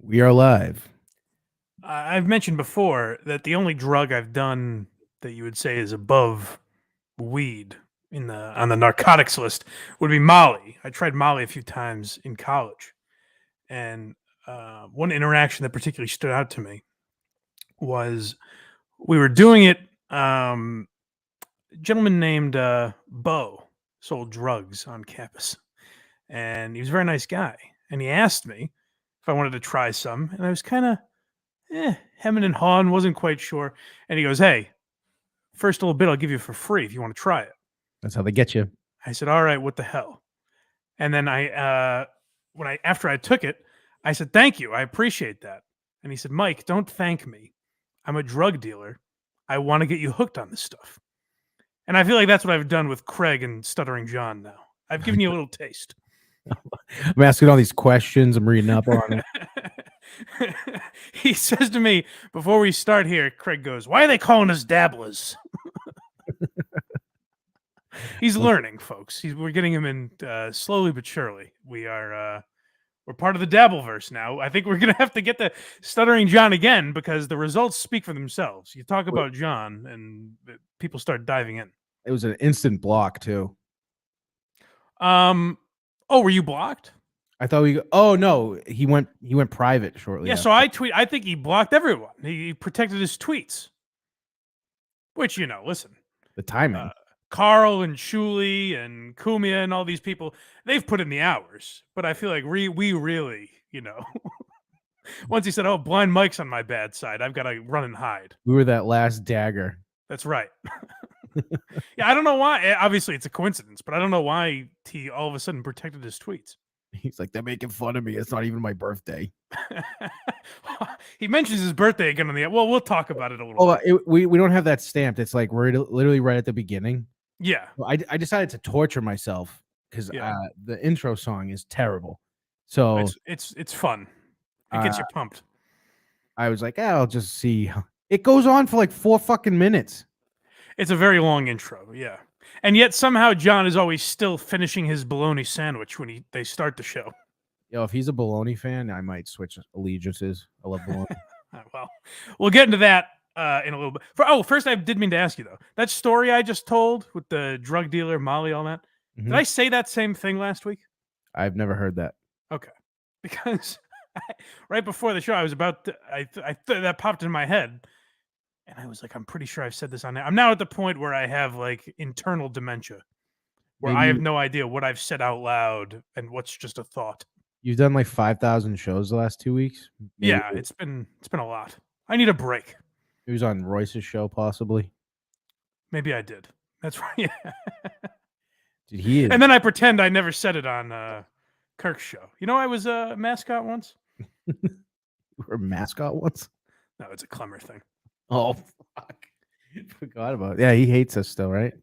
We are live. I've mentioned before that the only drug I've done that you would say is above weed on the narcotics list would be Molly. I tried Molly a few times in college, and one interaction that particularly stood out to me was we were doing it. A gentleman named Bo sold drugs on campus, and he was a very nice guy. And he asked me if I wanted to try some, and I was kind of hemming and hawing, wasn't quite sure. And he goes, "Hey, first little bit I'll give you for free if you want to try it." That's how they get you. I said, "All right, what the hell?" And then after I took it, I said, "Thank you, I appreciate that." And he said, "Mike, don't thank me. I'm a drug dealer. I want to get you hooked on this stuff." And I feel like that's what I've done with Craig and Stuttering John now. I've given you a little taste. I'm asking all these questions. I'm reading up on it. He says to me before we start here, Craig goes, "Why are they calling us dabblers?" He's learning, folks. We're getting him in slowly but surely. We're part of the Dabbleverse now. I think we're gonna have to get the Stuttering John again because the results speak for themselves. You talk about John, and people start diving in. It was an instant block too. Oh, were you blocked? I thought we. Oh no, he went private shortly. Yeah. after. So I think he blocked everyone. He protected his tweets. Which, listen. The timing. Carl and Shuli and Cumia and all these people, they've put in the hours. But I feel like we really, once he said, "Oh, blind Mike's on my bad side, I've got to run and hide." We were that last dagger. That's right. Yeah, I don't know why. Obviously, it's a coincidence, but I don't know why he all of a sudden protected his tweets. He's like, "They're making fun of me. It's not even my birthday." He mentions his birthday again on the. Well, we'll talk about it a little. We don't have that stamped. It's like we're literally right at the beginning. Yeah. Well, I decided to torture myself because the intro song is terrible. So it's fun. It gets you pumped. I was like, I'll just see. It goes on for like 4 fucking minutes. It's a very long intro, yeah. And yet somehow John is always still finishing his bologna sandwich when they start the show. Yo, if he's a bologna fan, I might switch allegiances. I love bologna. Well, we'll get into that in a little bit. First, I did mean to ask you, though. That story I just told with the drug dealer, Molly, all that, did I say that same thing last week? I've never heard that. Okay. Because right before the show, I was about to, that popped in my head. And I was like, I'm pretty sure I've said this on there. I'm now at the point where I have like internal dementia, where I have no idea what I've said out loud and what's just a thought. You've done like 5,000 shows the last 2 weeks. Maybe. Yeah, it's been a lot. I need a break. He was on Royce's show, possibly. Maybe I did. That's right. Yeah. Did he? And then I pretend I never said it on Kirk's show. I was a mascot once. You were a mascot once? No, it's a Clemmer thing. Oh, fuck. Forgot about it. Yeah, he hates us still, right?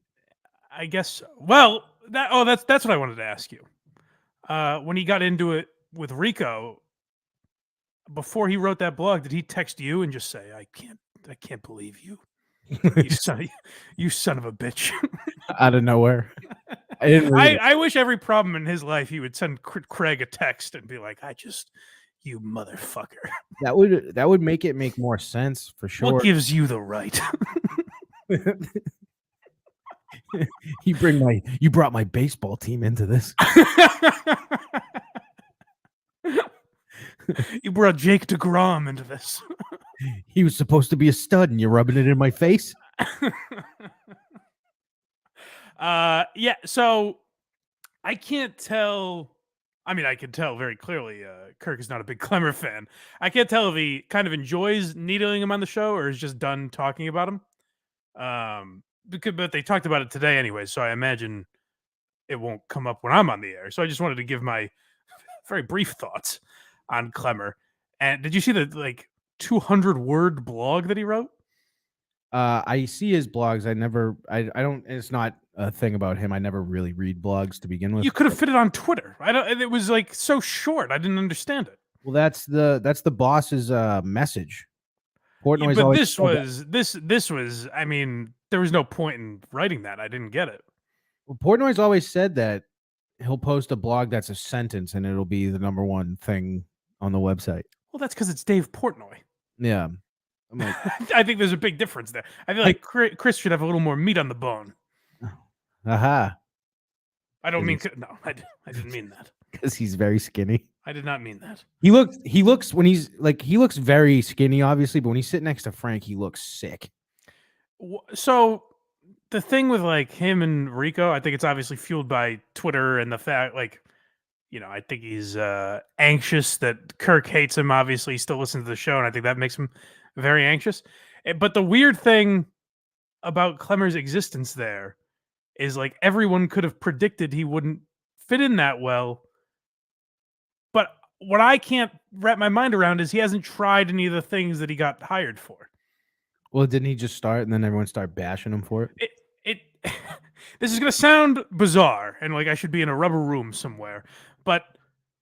I guess so. Well, that's what I wanted to ask you. When he got into it with Rico, before he wrote that blog, did he text you and just say, I can't believe you. You son of a bitch. Out of nowhere. I wish every problem in his life he would send Craig a text and be like, you motherfucker. That would make it make more sense for sure. What gives you the right? You brought my baseball team into this. You brought Jake DeGrom into this. He was supposed to be a stud, and you're rubbing it in my face. Yeah. So I can't tell. I mean, I can tell very clearly Kirk is not a big Clemmer fan. I can't tell if he kind of enjoys needling him on the show or is just done talking about him. But they talked about it today anyway, so I imagine it won't come up when I'm on the air. So I just wanted to give my very brief thoughts on Clemmer. And did you see the 200-word blog that he wrote? I see his blogs. I don't. It's not a thing about him. I never really read blogs to begin with. You could have fit it on Twitter. It was so short. I didn't understand it. Well, that's the boss's message. Portnoy's but this was. I mean, there was no point in writing that. I didn't get it. Well, Portnoy's always said that he'll post a blog that's a sentence and it'll be the #1 thing on the website. Well, that's because it's Dave Portnoy. Yeah. I'm like, I think there's a big difference there. I feel like Chris should have a little more meat on the bone. aha. I don't mean 'Cause no. I didn't mean that. Because he's very skinny. I did not mean that. He looks when he's like, he looks very skinny, obviously, but when he's sitting next to Frank, he looks sick. So the thing with like him and Rico, I think it's obviously fueled by Twitter and the fact, like, I think he's anxious that Kirk hates him. Obviously, he still listens to the show, and I think that makes him very anxious. But the weird thing about Klemmer's existence there is like everyone could have predicted he wouldn't fit in that well. But what I can't wrap my mind around is he hasn't tried any of the things that he got hired for. Well, didn't he just start and then everyone started bashing him for it? It this is gonna sound bizarre and like I should be in a rubber room somewhere, but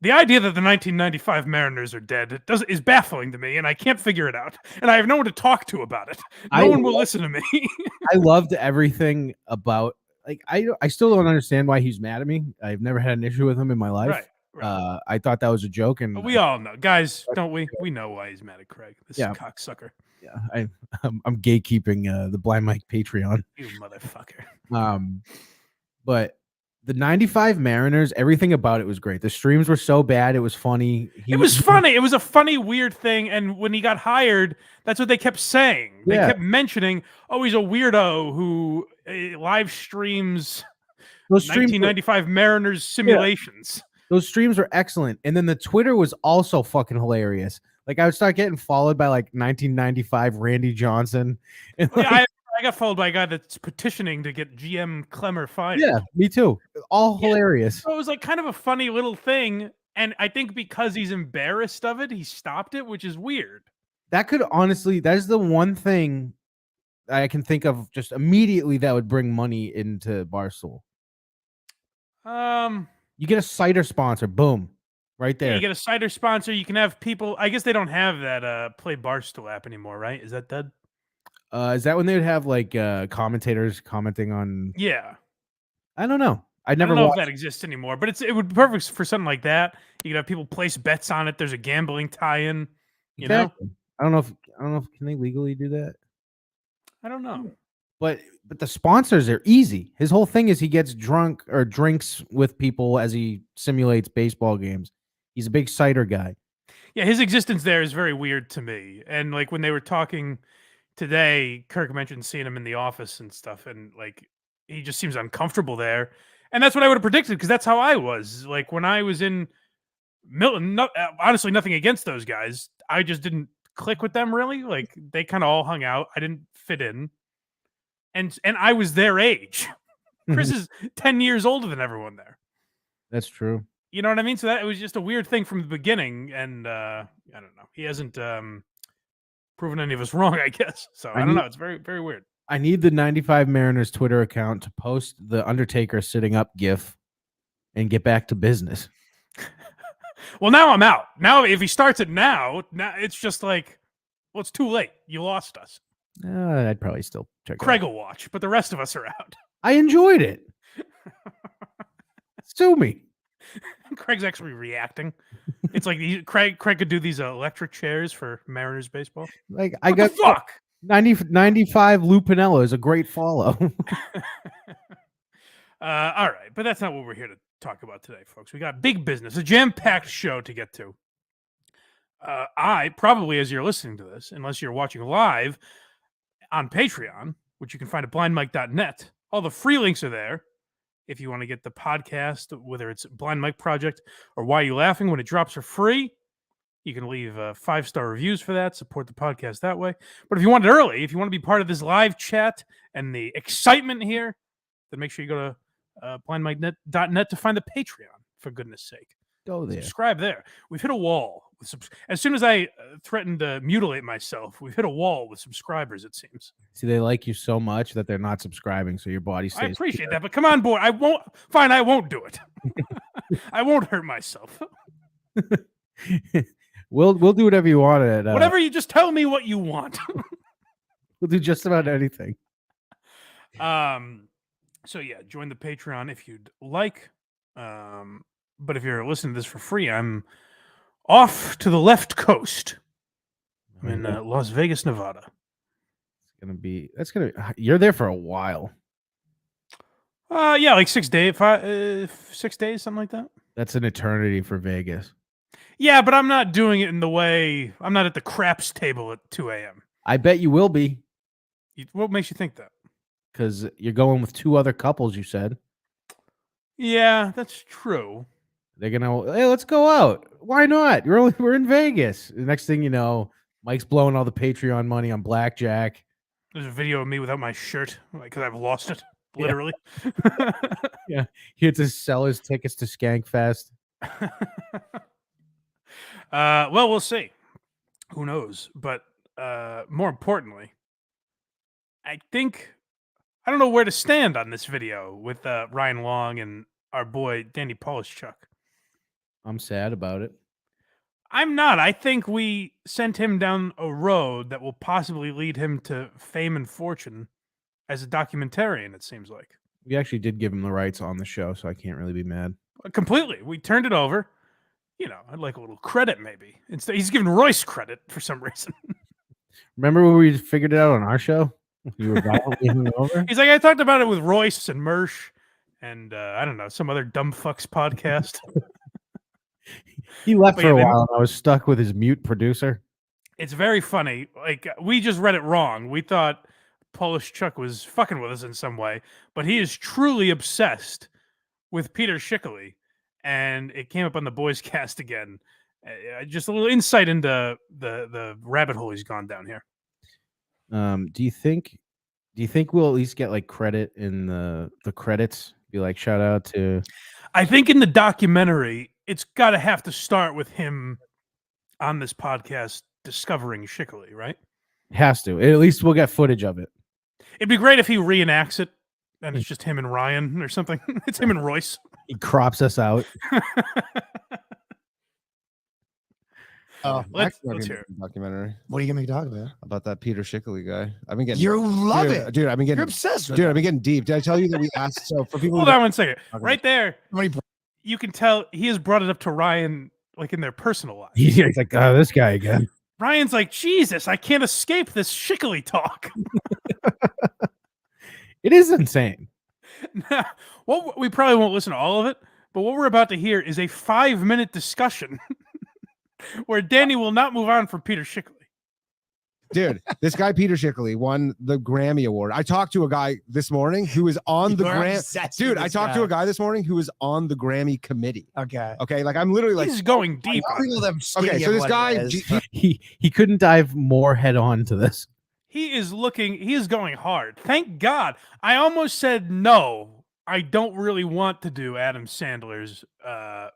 the idea that the 1995 Mariners are dead is baffling to me, and I can't figure it out. And I have no one to talk to about it. No one will listen to me. I loved everything about, like, I still don't understand why he's mad at me. I've never had an issue with him in my life. Right. I thought that was a joke, and We all know, guys, don't we? We know why he's mad at Craig. This cocksucker. Yeah, I'm gatekeeping the Blind Mike Patreon. You motherfucker. But the 95 Mariners, everything about it was great. The streams were so bad, it was funny. It was funny. It was a funny, weird thing. And when he got hired, that's what they kept saying. They kept mentioning, oh, he's a weirdo who live streams 1995 Mariners simulations. Those streams were excellent. And then the Twitter was also fucking hilarious. Like, I would start getting followed by like 1995 Randy Johnson. And like, I got followed by a guy that's petitioning to get GM Clemmer fired. Yeah, me too. All hilarious. So it was like kind of a funny little thing. And I think because he's embarrassed of it, he stopped it, which is weird. That could honestly, that is the one thing I can think of just immediately that would bring money into Barstool. You get a cider sponsor, boom, right there. You get a cider sponsor. You can have people. I guess they don't have that Play Barstool app anymore, right? Is that dead? Is that when they would have like commentators commenting on? Yeah, I don't know. I don't never know watched if that exists anymore, but it would be perfect for something like that. You could have people place bets on it. There's a gambling tie-in. You know, I don't know if can they legally do that. I don't know. But the sponsors are easy. His whole thing is he gets drunk or drinks with people as he simulates baseball games. He's a big cider guy. Yeah, his existence there is very weird to me. And like when they were talking today, Kirk mentioned seeing him in the office and stuff, and like he just seems uncomfortable there. And that's what I would have predicted because that's how I was. Like when I was in Milton, honestly, nothing against those guys. I just didn't click with them really. Like they kind of all hung out. I didn't fit in. And I was their age. Chris is 10 years older than everyone there. That's true. You know what I mean? So that it was just a weird thing from the beginning. And I don't know. He hasn't proven any of us wrong, I guess. So I don't know. It's very, very weird. I need the 95 Mariners Twitter account to post the Undertaker sitting up gif and get back to business. Well, now I'm out. Now, if he starts it now it's just like, well, it's too late. You lost us. I'd probably still check Craig will watch, but the rest of us are out. I enjoyed it. Sue me. Craig's actually reacting. It's like Craig could do these electric chairs for Mariners baseball. Like what I got the fuck 95 Lou Pinella is a great follow. All right, but that's not what we're here to talk about today, folks. We got big business, a jam-packed show to get to. I probably, as you're listening to this, unless you're watching live on Patreon, which you can find at blindmike.net, all the free links are there. If you want to get the podcast, whether it's Blind Mike Project or Why You Laughing, when it drops for free, you can leave 5-star reviews for that, support the podcast that way. But if you want it early, if you want to be part of this live chat and the excitement here, then make sure you go to blindmike.net to find the Patreon, for goodness sake. Go there. Subscribe there. We've hit a wall. As soon as I threatened to mutilate myself, we've hit a wall with subscribers, it seems. See, they like you so much that they're not subscribing, so your body stays. I appreciate that, but come on board. I won't do it. I won't hurt myself. We'll do whatever you want. Whatever, you just tell me what you want. We'll do just about anything. So yeah, join the Patreon if you'd like. But if you're listening to this for free, I'm Off to the left coast. I'm in Yeah. Las Vegas, Nevada. You're there for a while. Yeah, like 6 days, 6 days, something like that. That's an eternity for Vegas. Yeah, but I'm not doing it in the way. I'm not at the craps table at 2 a.m. I bet you will be, What makes you think that? because you're going with 2 other couples, you said. Yeah, that's true. They're gonna, hey, let's go out. Why not? We're in Vegas. The next thing you know, Mike's blowing all the Patreon money on blackjack. There's a video of me without my shirt because I've lost it, literally. Yeah, he had to sell his tickets to Skankfest. Well, we'll see. Who knows? But more importantly, I don't know where to stand on this video with Ryan Long and our boy Danny Polishchuk. I'm sad about it. I'm not. I think we sent him down a road that will possibly lead him to fame and fortune as a documentarian, it seems like. We actually did give him the rights on the show, so I can't really be mad. Completely. We turned it over. You know, I'd like a little credit, maybe. Instead, he's giving Royce credit for some reason. Remember when we figured it out on our show? You were violently hungover? He's like, I talked about it with Royce and Mersh and I don't know, some other dumb fucks podcast. He left for a while, and I was stuck with his mute producer. It's very funny. Like, we just read it wrong. We thought Polishchuk was fucking with us in some way, but he is truly obsessed with Peter Schickele, and it came up on the Boys Cast again. Just a little insight into the rabbit hole he's gone down here. Do you think we'll at least get like credit in the credits? Be like, shout out to. I think in the documentary, it's got to have to start with him on this podcast discovering Schickele, right? It has to. At least we'll get footage of it. It'd be great if he reenacts it, and it's just him and Ryan or something. It's him and Royce. He crops us out. Let's hear it. Documentary. What are you gonna make a dog about that Peter Schickele guy? I've been getting. You love it, dude. I've been getting. You're obsessed with Dude, it. I've been getting deep. Did I tell you that we asked? So for people, Hold on one second. Okay. Right there, Somebody- you can tell he has brought it up to Ryan, like in their personal life. He's like, oh, this guy again. Ryan's like, Jesus, I can't escape this Schickele talk. It is insane. Now, well, we probably won't listen to all of it, but what we're about to hear is a 5-minute discussion where Danny will not move on from Peter Schickele. dude, this guy Peter Schickele won the Grammy Award. I talked to a guy this morning who was on the Grammy. Dude, I talked to a guy this morning who was on the Grammy committee. Okay, like I'm literally like He's going deep. Okay, so this guy, He couldn't dive more head on to this. He is going hard. Thank God. I almost said no. I don't really want to do Adam Sandler's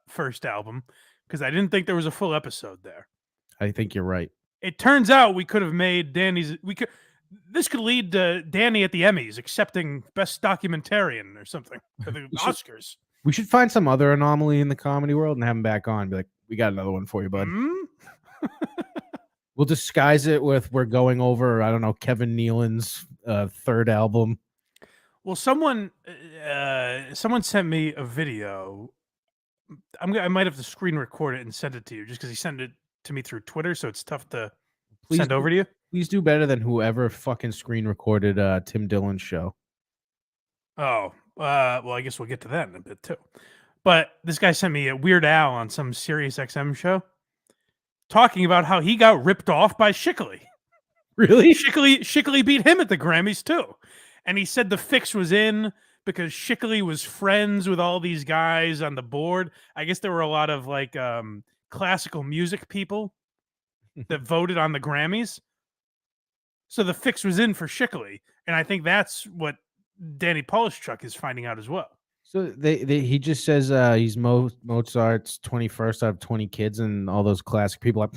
first album because I didn't think there was a full episode there. I think you're right. It turns out we could have made this could lead to Danny at the Emmys accepting Best Documentarian or something for the Oscars. We should find some other anomaly in the comedy world and have him back on. Be like, we got another one for you, bud. We'll disguise it with we're going over, I don't know, Kevin Nealon's third album. Well, someone sent me a video. I might have to screen record it and send it to you, just because he sent it to me through Twitter, so it's tough to send over to you. Please do better than whoever fucking screen recorded Tim Dillon's show. Oh, well, I guess we'll get to that in a bit too. But this guy sent me a Weird Al on some Sirius XM show talking about how he got ripped off by Schickele. Really? Schickele beat him at the Grammys too. And he said the fix was in because Schickele was friends with all these guys on the board. I guess there were a lot of like classical music people that voted on the Grammys. So the fix was in for Schickele. And I think that's what Danny Polishchuk is finding out as well. So he just says he's Mozart's 21st out of 20 kids, and all those classic people like.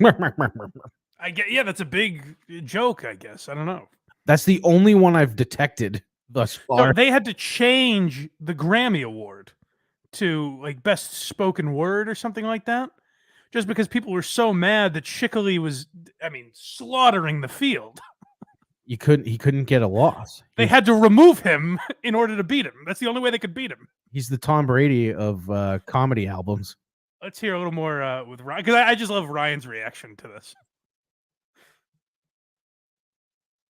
Yeah, that's a big joke, I guess. I don't know. That's the only one I've detected thus far. So they had to change the Grammy Award to like Best Spoken Word or something like that, just because people were so mad that Schickele was, slaughtering the field. He couldn't get a loss. They had to remove him in order to beat him. That's the only way they could beat him. He's the Tom Brady of comedy albums. Let's hear a little more with Ryan, because I just love Ryan's reaction to this.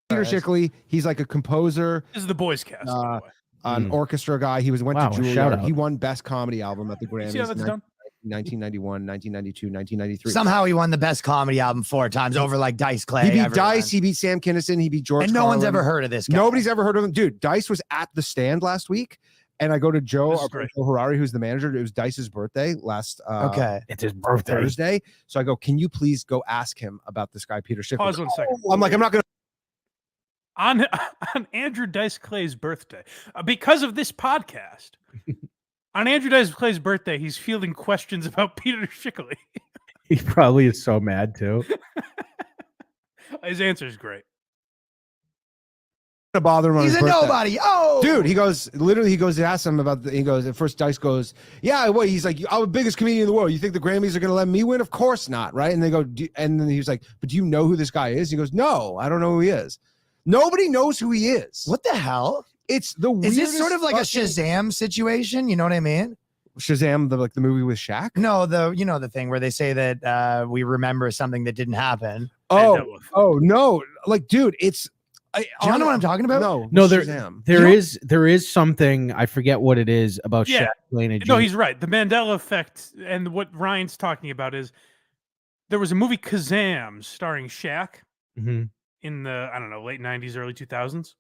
Peter Schickele, he's like a composer. This is the boys cast, by the way. An orchestra guy. He went Wow, to a shout Juilliard. out. He won Best Comedy Album at the Grammys. See how that's done? 1991, 1992, 1993. Somehow he won the best comedy album 4 times over like Dice Clay. He beat everyone. Dice. He beat Sam Kinison. He beat George And no one's Carlin. ever heard of this guy. Nobody's ever heard of him. Dude, Dice was at the stand last week. And I go to Joe Harari, who's the manager. It was Dice's birthday last It's his birthday. Thursday. So I go, can you please go ask him about this guy, Peter Schickele? Pause 1 second. I'm like, I'm not going to. On Andrew Dice Clay's birthday, because of this podcast, on Andrew Dice Clay's birthday, he's fielding questions about Peter Schickele. He probably is so mad too. His answer is great. To bother him on He's his a birthday. nobody. Oh, Dude, he goes, literally, he goes to ask him about he goes, at first Dice goes, yeah, what? He's like, I'm the biggest comedian in the world. You think the Grammys are going to let me win? Of course not, right? And they go, and then he was like, but do you know who this guy is? He goes, no, I don't know who he is. Nobody knows who he is. what the hell? It's the Is weirdest this sort of like a fucking- Shazam situation? You know what I mean? Shazam, the movie with Shaq? No, the thing where they say that we remember something that didn't happen. Oh no, like, dude, it's. Do you know what I'm talking about? No, Shazam. there is something, I forget what it is about Yeah. Shaq playing a No, genius. he's right. The Mandela effect, and what Ryan's talking about is there was a movie Shazam starring Shaq Mhm. in the, I don't know, late 90s, early 2000s.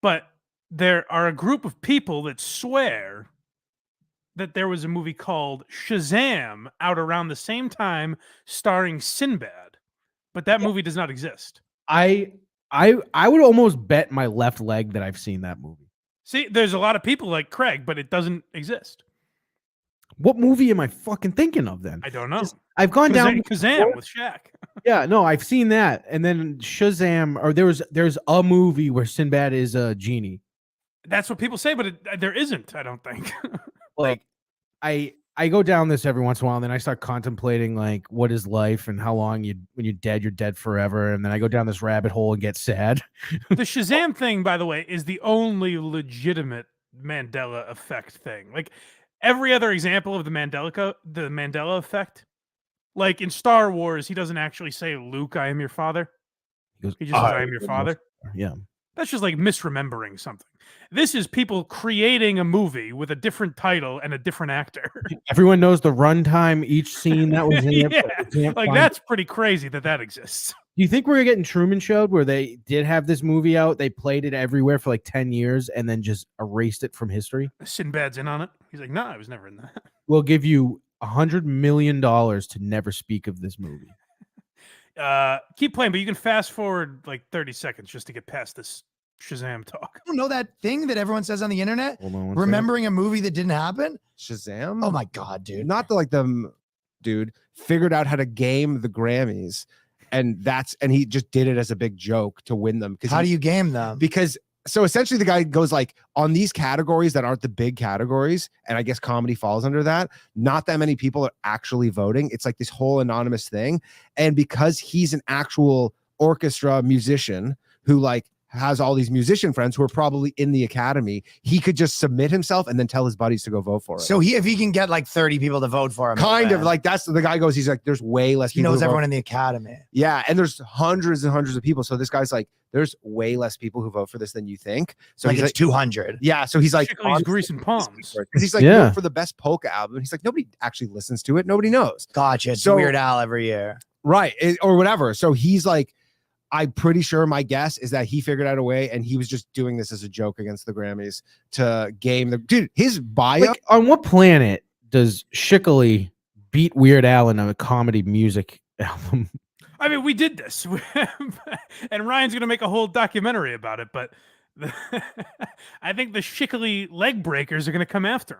But there are a group of people that swear that there was a movie called Shazam out around the same time starring Sinbad. But that movie does not exist. I would almost bet my left leg that I've seen that movie. See, there's a lot of people like Craig, but it doesn't exist. What movie am I fucking thinking of then? I don't know. I've gone down. Kazam with Shaq. Yeah, no, I've seen that. And then Shazam, or there's a movie where Sinbad is a genie. That's what people say, but there isn't, I don't think. Like, I go down this every once in a while, and then I start contemplating like what is life and how long when you're dead forever. And then I go down this rabbit hole and get sad. The Shazam thing, by the way, is the only legitimate Mandela effect thing. Like every other example of the Mandela effect, like in Star Wars, he doesn't actually say, Luke, I am your father. He goes, He just says, I am your father. Yeah. That's just like misremembering something. This is people creating a movie with a different title and a different actor. Everyone knows the runtime, each scene that was in it. Yeah, but you can't like find that's pretty crazy that exists. Do you think we're getting Truman Showed where they did have this movie out? They played it everywhere for like 10 years and then just erased it from history? Sinbad's in on it. He's like, no, I was never in that. We'll give you $100 million to never speak of this movie. Keep playing, but you can fast forward like 30 seconds just to get past this Shazam talk. You know that thing that everyone says on the internet? Hold on one second. Remembering a movie that didn't happen? Shazam? Oh my God, dude. Not the dude figured out how to game the Grammys, and he just did it as a big joke to win them. How do you game them? Because so essentially the guy goes like, on these categories that aren't the big categories, and I guess comedy falls under that, not that many people are actually voting. It's like this whole anonymous thing. And because he's an actual orchestra musician who like has all these musician friends who are probably in the academy, he could just submit himself and then tell his buddies to go vote for it. So if he can get like 30 people to vote for him, Kind of like that's the guy goes, he's like, there's way less he people. knows who vote. everyone in the academy. Yeah, and there's hundreds and hundreds of people. So this guy's like, there's way less people who vote for this than you think. So Like he's it's like, 200. yeah. So he's like, Chickele's greasing palms. because he's like, Yeah. vote for the best polka album. He's like, nobody actually listens to it. Nobody knows. Gotcha. It's So- Weird Al every year. Right. Or whatever. So he's like, I'm pretty sure my guess is that he figured out a way and he was just doing this as a joke against the Grammys to game the dude. His bio. Like, on what planet does Schickele beat Weird Al in a comedy music album? I mean, we did this, and Ryan's going to make a whole documentary about it. But I think the Schickele leg breakers are going to come after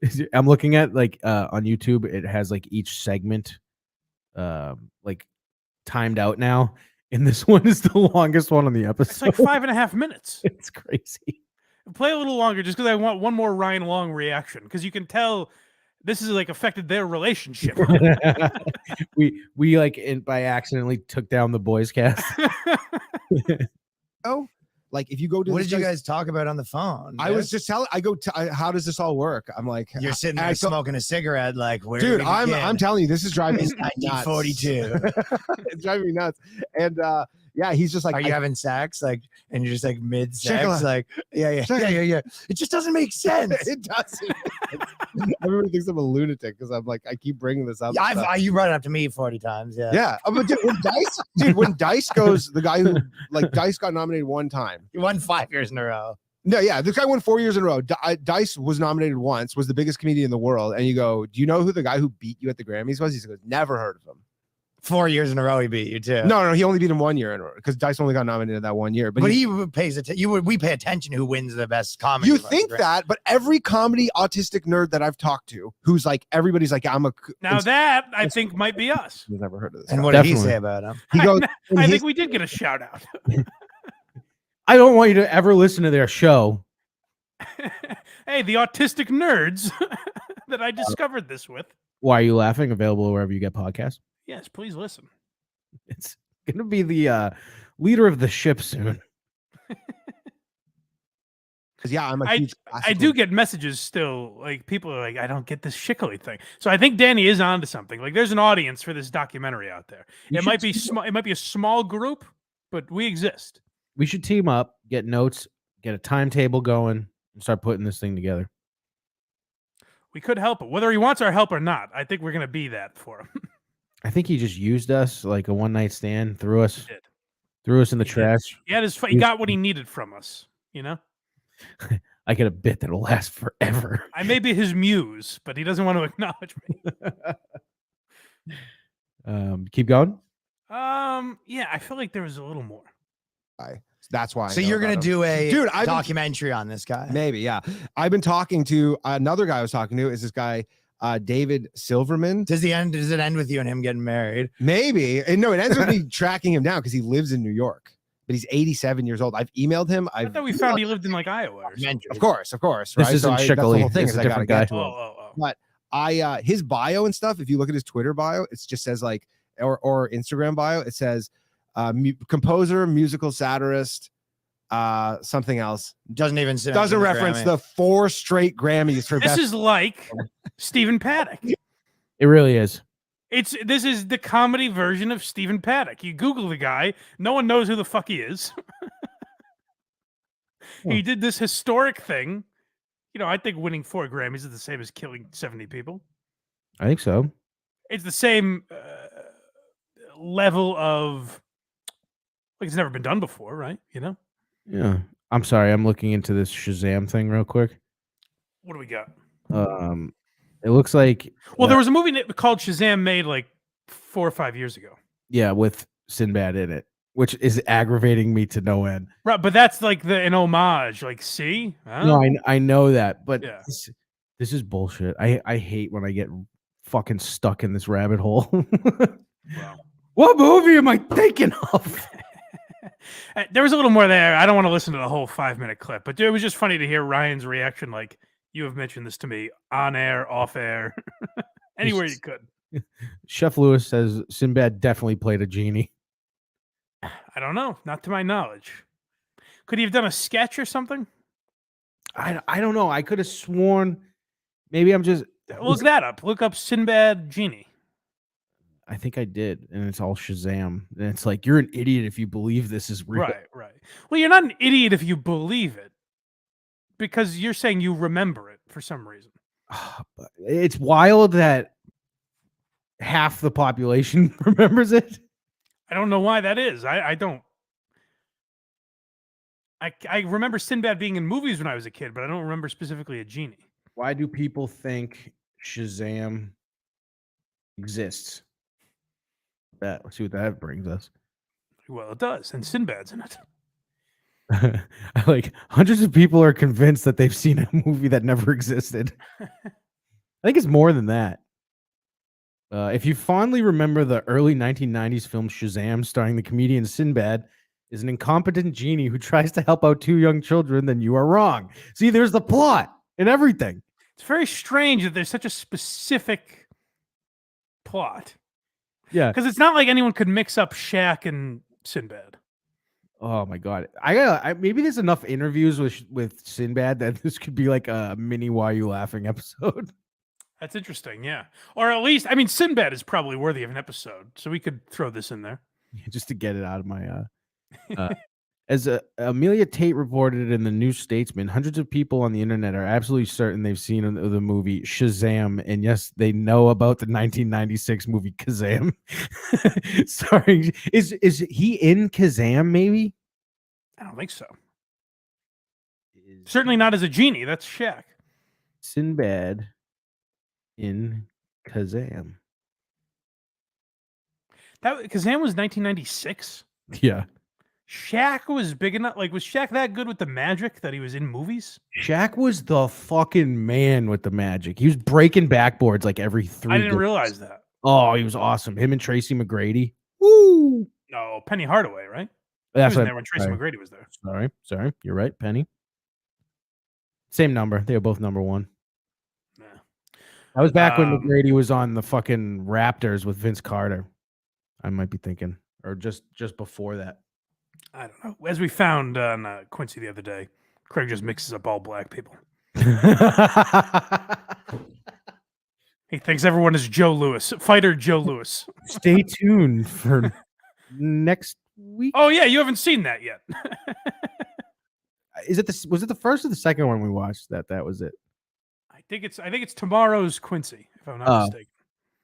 him. I'm looking at like on YouTube, it has like each segment like timed out now. And this one is the longest one on the It's episode. like 5.5 minutes. It's crazy. Play a little longer, just because I want one more Ryan Long reaction, because you can tell this has like affected their relationship. we like by accidentally took down the boys cast. Like if you go to What this did you guy's- guys talk about on the phone? I was just telling. How does this all work? I'm like, You're sitting there I thought- smoking a cigarette, like, where do dude. we I'm begin? telling you, this is driving me It's nuts. 1942. It's driving me nuts. And yeah, he's just like, Are you having sex? Like, and you're just like mid sex? Chicka. Like, yeah. It just doesn't make sense. it doesn't. Everybody thinks I'm a lunatic because I'm like, I keep bringing this up. Yeah, you brought it up to me 40 times. Yeah. Yeah, but when Dice goes, the guy who like Dice got nominated one time. You won 5 years in a row. No, yeah, this guy won 4 years in a row. Dice was nominated once, was the biggest comedian in the world, and you go, do you know who the guy who beat you at the Grammys was? He goes, never heard of him. 4 years in a row, he beat you too. No, he only beat him 1 year in a row because Dice only got nominated that 1 year. But he pays attention. We pay attention to who wins the best comedy. You think that, but every comedy autistic nerd that I've talked to, who's like, everybody's like, Now that I think might be us. He's never heard of this. And guy. what did he Definitely. say about him? He goes, I think we did get a shout out. I don't want you to ever listen to their show. Hey, the autistic nerds that I discovered this with. Why are you laughing? Available wherever you get podcasts. Yes, please listen. It's gonna be the leader of the ship soon. yeah, I'm a huge. I do get messages still. Like people are like, I don't get this Schickele thing. So I think Danny is onto something. Like there's an audience for this documentary out there. It might be small. It might be a small group, but we exist. We should team up, get notes, get a timetable going, and start putting this thing together. We could help it, whether he wants our help or not. I think we're gonna be that for him. I think he just used us like a one night stand, threw us in the He did. trash. He got what he needed from us. You know. I get a bit that'll last forever. I may be his muse, but he doesn't want to acknowledge me. Keep going. Yeah, I feel like there was a little more. That's why. So you're gonna do a documentary on this guy? Maybe, yeah. I've been talking to another guy I was talking to. Is this guy David Silverman? Does it end with you and him getting married? Maybe. And no, it ends with me tracking him down because he lives in New York, but he's 87 years old. I've emailed him. I thought we found he lived in like Iowa. Or something. Of course. This Right? isn't That's the Schickele. whole thing. This is Is a I gotta different guy. get to him. But his bio and stuff. If you look at his Twitter bio, it just says like, or Instagram bio, it says composer, musical satirist, something else. Doesn't reference the 4 straight Grammys for This best. is like Stephen Paddock. It really is. This is the comedy version of Stephen Paddock. You Google the guy, no one knows who the fuck he is. He did this historic thing. You know, I think winning 4 Grammys is the same as killing 70 people. I think so. It's the same level of like it's never been done before, right? You know? Yeah. I'm sorry. I'm looking into this Shazam thing real quick. What do we got? It looks like Well, there was a movie called Shazam made like 4 or 5 years ago. yeah, with Sinbad in it, which is aggravating me to no end. Right, but that's like an homage. Like, see? No, I know that, but Yeah. this is bullshit. I hate when I get fucking stuck in this rabbit hole. Wow. What movie am I thinking of? There was a little more there. I don't want to listen to the whole 5-minute clip, but it was just funny to hear Ryan's reaction. Like, you have mentioned this to me on air, off air, anywhere you could. Chef Lewis says Sinbad definitely played a genie. I don't know. Not to my knowledge. Could he have done a sketch or something? I don't know. I could have sworn maybe I'm just Look that up. Look up Sinbad genie. I think I did, and it's all Shazam. And it's like you're an idiot if you believe this is real. Right. Well, you're not an idiot if you believe it, because you're saying you remember it for some reason. It's wild that half the population remembers it. I don't know why that is. I don't. I remember Sinbad being in movies when I was a kid, but I don't remember specifically a genie. Why do people think Shazam exists? Let's see what that brings us. Well, it does, and Sinbad's in it. Like hundreds of people are convinced that they've seen a movie that never existed. I think it's more than that. If you fondly remember the early 1990s film Shazam, starring the comedian Sinbad, is an incompetent genie who tries to help out 2 young children, then you are wrong. See, there's the plot and everything. It's very strange that there's such a specific plot. Yeah. Because it's not like anyone could mix up Shaq and Sinbad. Oh my god! Maybe there's enough interviews with Sinbad that this could be like a mini "Why You Laughing" episode. That's interesting, yeah. Or at least, I mean, Sinbad is probably worthy of an episode, so we could throw this in there. Just to get it out of my as Amelia Tate reported in the New Statesman, hundreds of people on the internet are absolutely certain they've seen the movie Shazam, and yes, they know about the 1996 movie Kazam. Sorry, is he in Kazam? Maybe. I don't think so. Certainly not as a genie. That's Shaq. Sinbad in Kazam. That Kazam was 1996. Yeah. Shaq was big enough. Like, was Shaq that good with the magic that he was in movies? Shaq was the fucking man with the magic. He was breaking backboards like every 3 I didn't games. realize that. Oh, he was awesome. Him and Tracy McGrady. Woo! No, Penny Hardaway, right? That's he was what there when Tracy McGrady was there. Sorry. You're right, Penny. Same number. They were both number 1. Yeah. That was back when McGrady was on the fucking Raptors with Vince Carter. I might be thinking, or just before that. I don't know. As we found on Quincy the other day, Craig just mixes up all black people. He thinks everyone is Joe Louis, fighter Joe Louis. Stay tuned for next week. Oh yeah, you haven't seen that yet. Was it the first or the second one we watched? That was it. I think it's tomorrow's Quincy, if I'm not mistaken.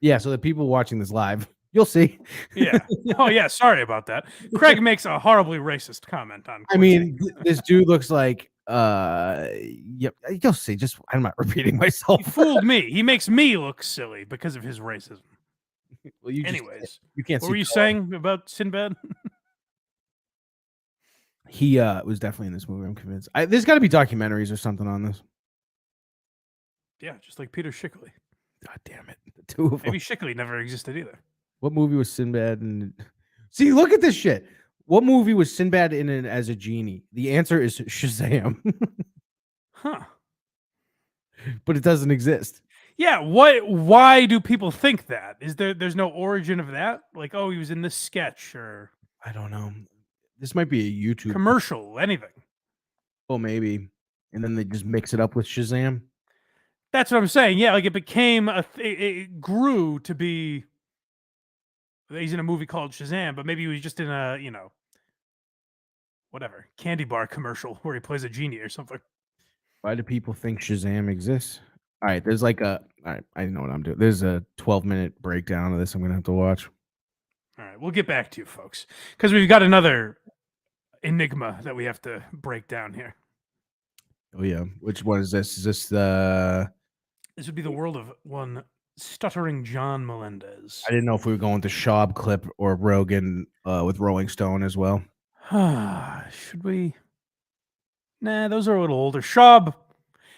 Yeah, so the people watching this live, you'll see. Yeah. Oh yeah. Sorry about that. Craig makes a horribly racist comment on Quincy. I mean, this dude looks like yep. You'll see. Just I'm not repeating myself. He fooled me. He makes me look silly because of his racism. Well, anyways, you can't. What were you saying about Sinbad? He was definitely in this movie. I'm convinced. There's got to be documentaries or something on this. Yeah, just like Peter Schickele. God damn it, the two of them. Maybe Schickele never existed either. What movie was Sinbad in? See, look at this shit. What movie was Sinbad in it as a genie? The answer is Shazam. Huh. But it doesn't exist. Yeah, why do people think that? There's no origin of that? Like, oh, he was in this sketch or I don't know. This might be a YouTube commercial, anything. Oh, maybe. And then they just mix it up with Shazam. That's what I'm saying. Yeah, like it became it grew to be he's in a movie called Shazam, but maybe he was just in a, whatever, candy bar commercial where he plays a genie or something. Why do people think Shazam exists? All right, there's like all right, I know what I'm doing. There's a 12-minute breakdown of this I'm going to have to watch. All right, we'll get back to you, folks, because we've got another enigma that we have to break down here. Oh, yeah. Which one is this? Is this the... This would be the world of one Stuttering John Melendez. I didn't know if we were going to Schaub clip or Rogan with Rolling Stone as well. Should we? Nah, those are a little older. Schaub,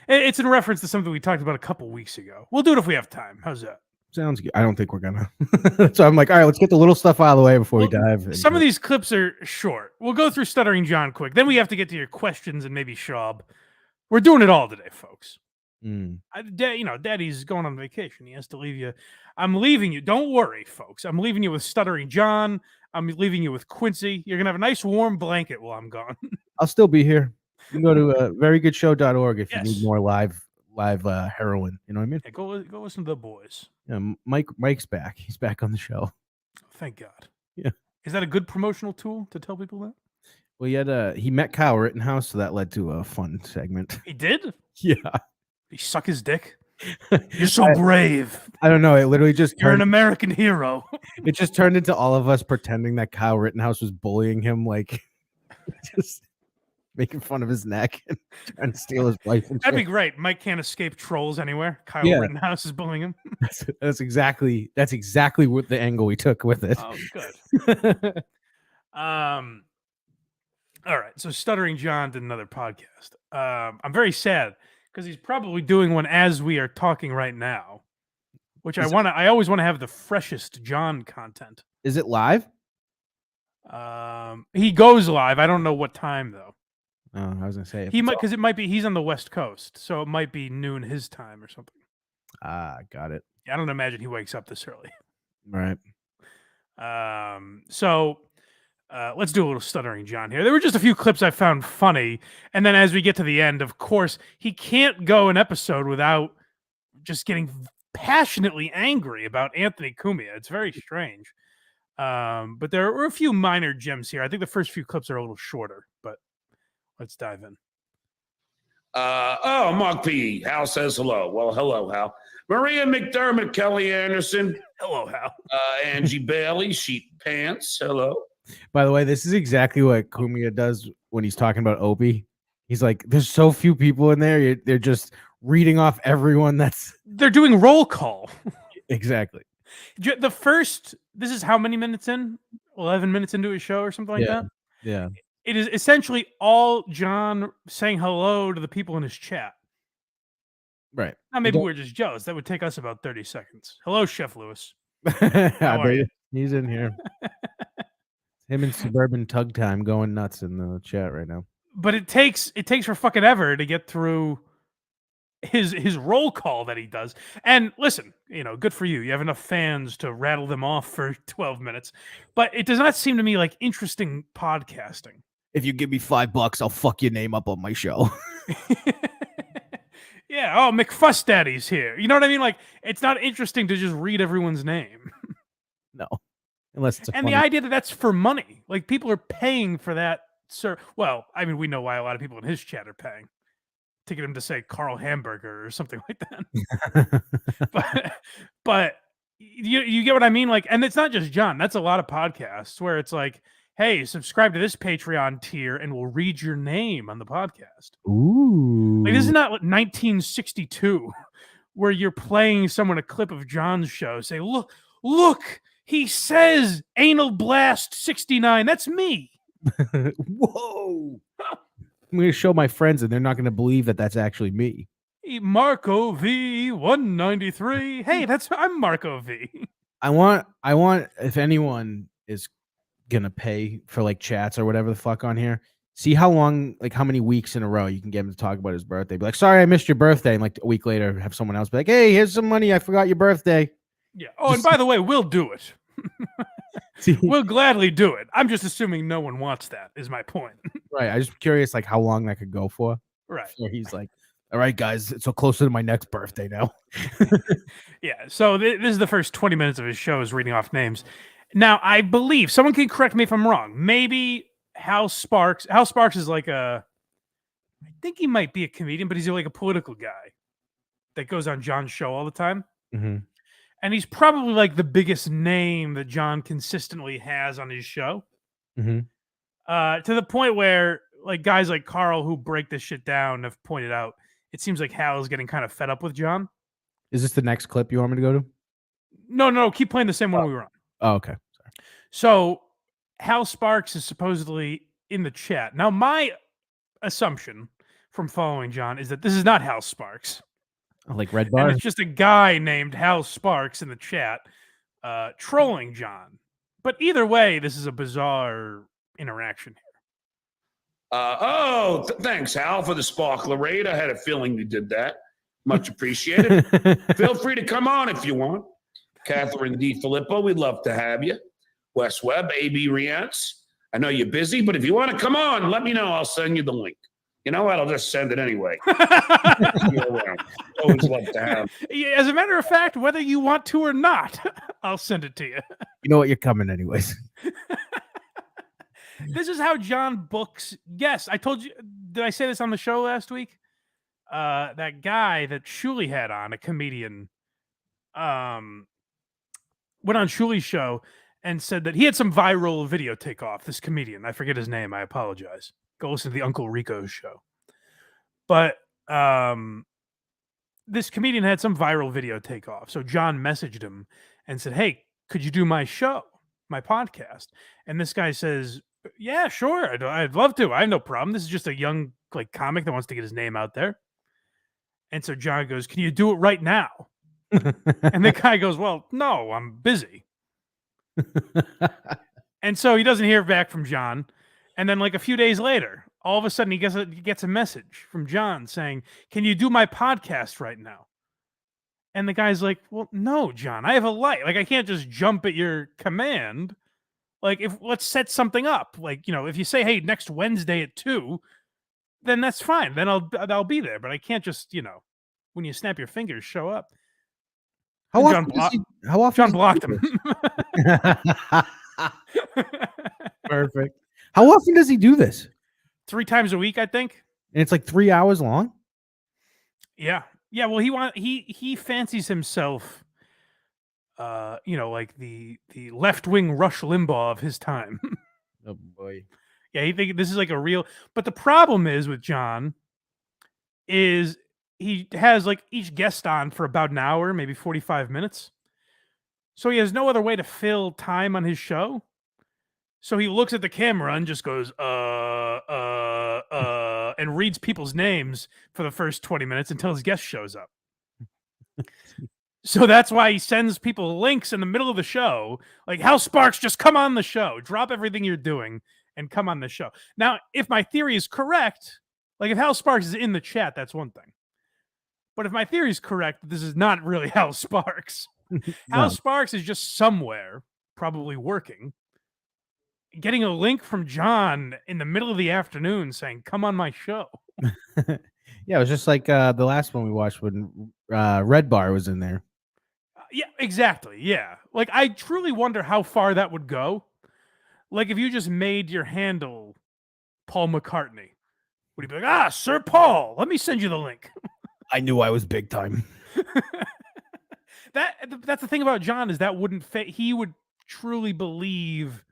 it's in reference to something we talked about a couple weeks ago. We'll do it if we have time. How's that? Sounds good. I don't think we're gonna. So I'm like, all right, let's get the little stuff out of the way before we dive. Some of these clips are short. We'll go through Stuttering John quick. Then we have to get to your questions and maybe Schaub. We're doing it all today, folks. Daddy's going on vacation. He has to leave you. I'm leaving you. Don't worry, folks. I'm leaving you with Stuttering John. I'm leaving you with Quincy. You're gonna have a nice warm blanket while I'm gone. I'll still be here. You can go to verygoodshow.org if Yes. you need more live heroin. You know what I mean? Hey, go listen to the boys. Yeah, Mike's back. He's back on the show. Thank God. Yeah. Is that a good promotional tool to tell people that? Well, he met Kyle Rittenhouse, so that led to a fun segment. He did? Yeah. He suck his dick? You're so brave. I don't know. It literally just You're an American hero. It just turned into all of us pretending that Kyle Rittenhouse was bullying him, like just making fun of his neck and trying to steal his wife. That'd be great. Mike can't escape trolls anywhere. Kyle Rittenhouse is bullying him. That's exactly what the angle we took with it. Oh, good. All right. So Stuttering John did another podcast. I'm very sad because he's probably doing one as we are talking right now, which I always want to have the freshest John content. Is it live? He goes live. I don't know what time though. Oh, I was gonna say He might, because it might be he's on the West Coast, so it might be noon his time or something. Got it. I don't imagine he wakes up this early. Right. So let's do a little Stuttering John here. There were just a few clips I found funny. And then as we get to the end, of course, he can't go an episode without just getting passionately angry about Anthony Cumia. It's very strange. But there were a few minor gems here. I think the first few clips are a little shorter, but let's dive in. Mark P. Hal says hello. Well, hello, Hal. Maria McDermott, Kelly Anderson. Hello, Hal. Angie Bailey, Sheet Pants. Hello. By the way, this is exactly what Cumia does when he's talking about Opie. He's like, there's so few people in there. They're just reading off everyone They're doing roll call. Exactly. This is how many minutes in? 11 minutes into his show or something like that? Yeah. It is essentially all John saying hello to the people in his chat. Right. Now, maybe we're just jealous. That would take us about 30 seconds. Hello, Chef Lewis. How are you? He's in here. Him and Suburban Tug Time going nuts in the chat right now. But it takes for fucking ever to get through his roll call that he does. And listen, good for you. You have enough fans to rattle them off for 12 minutes. But it does not seem to me like interesting podcasting. If you give me $5, I'll fuck your name up on my show. Yeah. Oh, McFuss Daddy's here. You know what I mean? Like, it's not interesting to just read everyone's name. No. Unless it's and the idea that that's for money. Like, people are paying for that. Well, I mean, we know why a lot of people in his chat are paying to get him to say Carl Hamburger or something like that. but you get what I mean? Like, and it's not just John. That's a lot of podcasts where it's like, hey, subscribe to this Patreon tier and we'll read your name on the podcast. Ooh. Like, this is not 1962 where you're playing someone a clip of John's show. Say, look, he says anal blast 69. That's me. Whoa. I'm going to show my friends and they're not going to believe that that's actually me. Marco V 193. Hey, I'm Marco V. I want if anyone is gonna pay for like chats or whatever the fuck on here, see how long, like how many weeks in a row you can get him to talk about his birthday. Be like, sorry, I missed your birthday, and like a week later have someone else be like, hey, here's some money, I forgot your birthday. Yeah. Oh, and by the way, we'll do it. We'll gladly do it. I'm just assuming no one wants that, is my point. Right. I'm just curious like how long that could go for. Right. Where he's like, all right, guys, it's so closer to my next birthday now. Yeah. So this is the first 20 minutes of his show is reading off names. Now, I believe, someone can correct me if I'm wrong, maybe Hal Sparks is like I think he might be a comedian, but he's like a political guy that goes on John's show all the time. Mm-hmm. And he's probably like the biggest name that John consistently has on his show. Mm-hmm. To the point where like guys like Carl who break this shit down have pointed out, it seems like Hal is getting kind of fed up with John. Is this the next clip you want me to go to? No, keep playing the same one we were on. Oh, okay. Sorry. So Hal Sparks is supposedly in the chat. Now, my assumption from following John is that this is not Hal Sparks. Like Red Bar? And it's just a guy named Hal Sparks in the chat trolling John. But either way, this is a bizarre interaction here. Thanks, Hal, for the sparkler raid. I had a feeling you did that. Much appreciated. Feel free to come on if you want. Catherine D. Filippo, we'd love to have you. Wes Webb, A.B. Riantz. I know you're busy, but if you want to come on, let me know. I'll send you the link. You know what? I'll just send it anyway. Always love to have. As a matter of fact, whether you want to or not, I'll send it to you. You know what? You're coming anyways. This is how John books guests. I told you, did I say this on the show last week? That guy that Shuli had on, a comedian, went on Shuli's show and said that he had some viral video take off. This comedian, I forget his name. I apologize. Go listen to the Uncle Rico's show. But this comedian had some viral video take off. So John messaged him and said, hey, could you do my show, my podcast? And this guy says, yeah, sure. I'd love to. I have no problem. This is just a young like comic that wants to get his name out there. And so John goes, can you do it right now? And the guy goes, well, no, I'm busy. And so he doesn't hear back from John. And then like a few days later, all of a sudden he gets a message from John saying, can you do my podcast right now? And the guy's like, well, no, John, I have a life. Like, I can't just jump at your command. Like, let's set something up. Like, if you say, hey, next Wednesday at 2, then that's fine. Then I'll be there. But I can't just, when you snap your fingers, show up. How And often? John blocked him. Perfect. How often does he do this? 3 times a week, I think. And it's like 3 hours long. Yeah. Yeah. Well, he fancies himself, like the left-wing Rush Limbaugh of his time. Oh boy. Yeah, he think this is like a real. But the problem is with John is he has like each guest on for about an hour, maybe 45 minutes. So he has no other way to fill time on his show. So he looks at the camera and just goes, and reads people's names for the first 20 minutes until his guest shows up. So that's why he sends people links in the middle of the show. Like, Hal Sparks, just come on the show. Drop everything you're doing and come on the show. Now, if my theory is correct, like if Hal Sparks is in the chat, that's one thing. But if my theory is correct, this is not really Hal Sparks. Hal Sparks is just somewhere, probably working, getting a link from John in the middle of the afternoon saying, come on my show. Yeah, it was just like the last one we watched when Red Bar was in there. Yeah, exactly. Yeah. Like, I truly wonder how far that would go. Like, if you just made your handle Paul McCartney, would he be like, Sir Paul, let me send you the link? I knew I was big time. That's the thing about John is that wouldn't fit. He would truly believe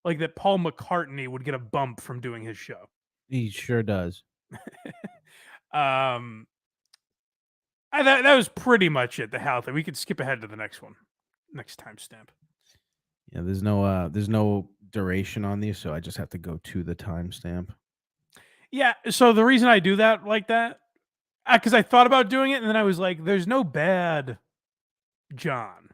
like that Paul McCartney would get a bump from doing his show. He sure does. That was pretty much it. The Hal thing. We could skip ahead to the next one, next timestamp. Yeah, there's no duration on these, so I just have to go to the timestamp. Yeah. So the reason I do that like that, because I thought about doing it, and then I was like, "There's no bad John."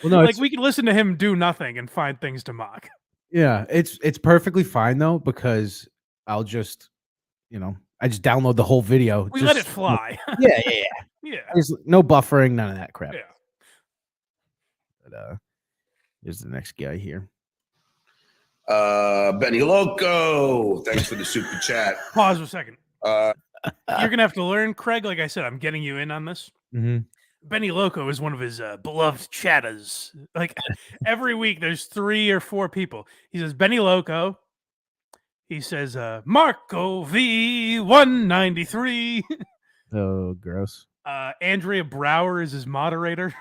Well, no, like we could listen to him do nothing and find things to mock. Yeah, it's perfectly fine though, because I'll just, I just download the whole video. We let it fly. Yeah. There's no buffering, none of that crap. Yeah. But here's the next guy here. Benny Loco, thanks for the super chat. Pause for a second. You're gonna have to learn, Craig. Like I said, I'm getting you in on this. Mm-hmm. Benny Loco is one of his beloved chatters. Like every week, there's 3 or 4 people. He says Benny Loco. He says Marco V193. Oh, gross. Andrea Brower is his moderator.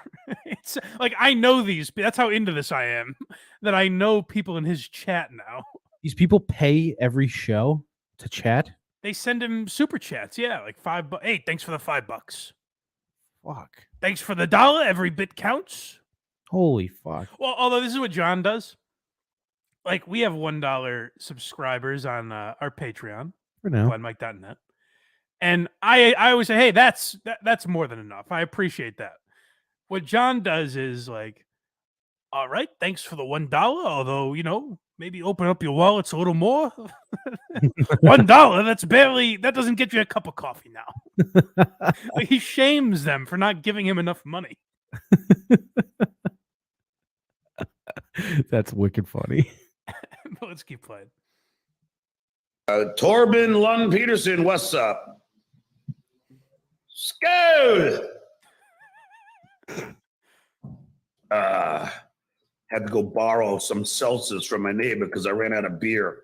It's like I know these. That's how into this I am. That I know people in his chat now. These people pay every show to chat. They send him super chats. Yeah, like $5. Hey, thanks for the $5. Fuck. Thanks for the $1. Every bit counts. Holy fuck. Well, although this is what John does. Like, we have $1 subscribers on our Patreon. For now. BlindMike.net. And I always say, hey, that's more than enough. I appreciate that. What John does is like, all right, thanks for the $1. Although, maybe open up your wallets a little more. $1, that doesn't get you a cup of coffee now. Like, he shames them for not giving him enough money. That's wicked funny. But let's keep playing. Torben Lund Peterson, what's up? Skol! Had to go borrow some seltzers from my neighbor because I ran out of beer.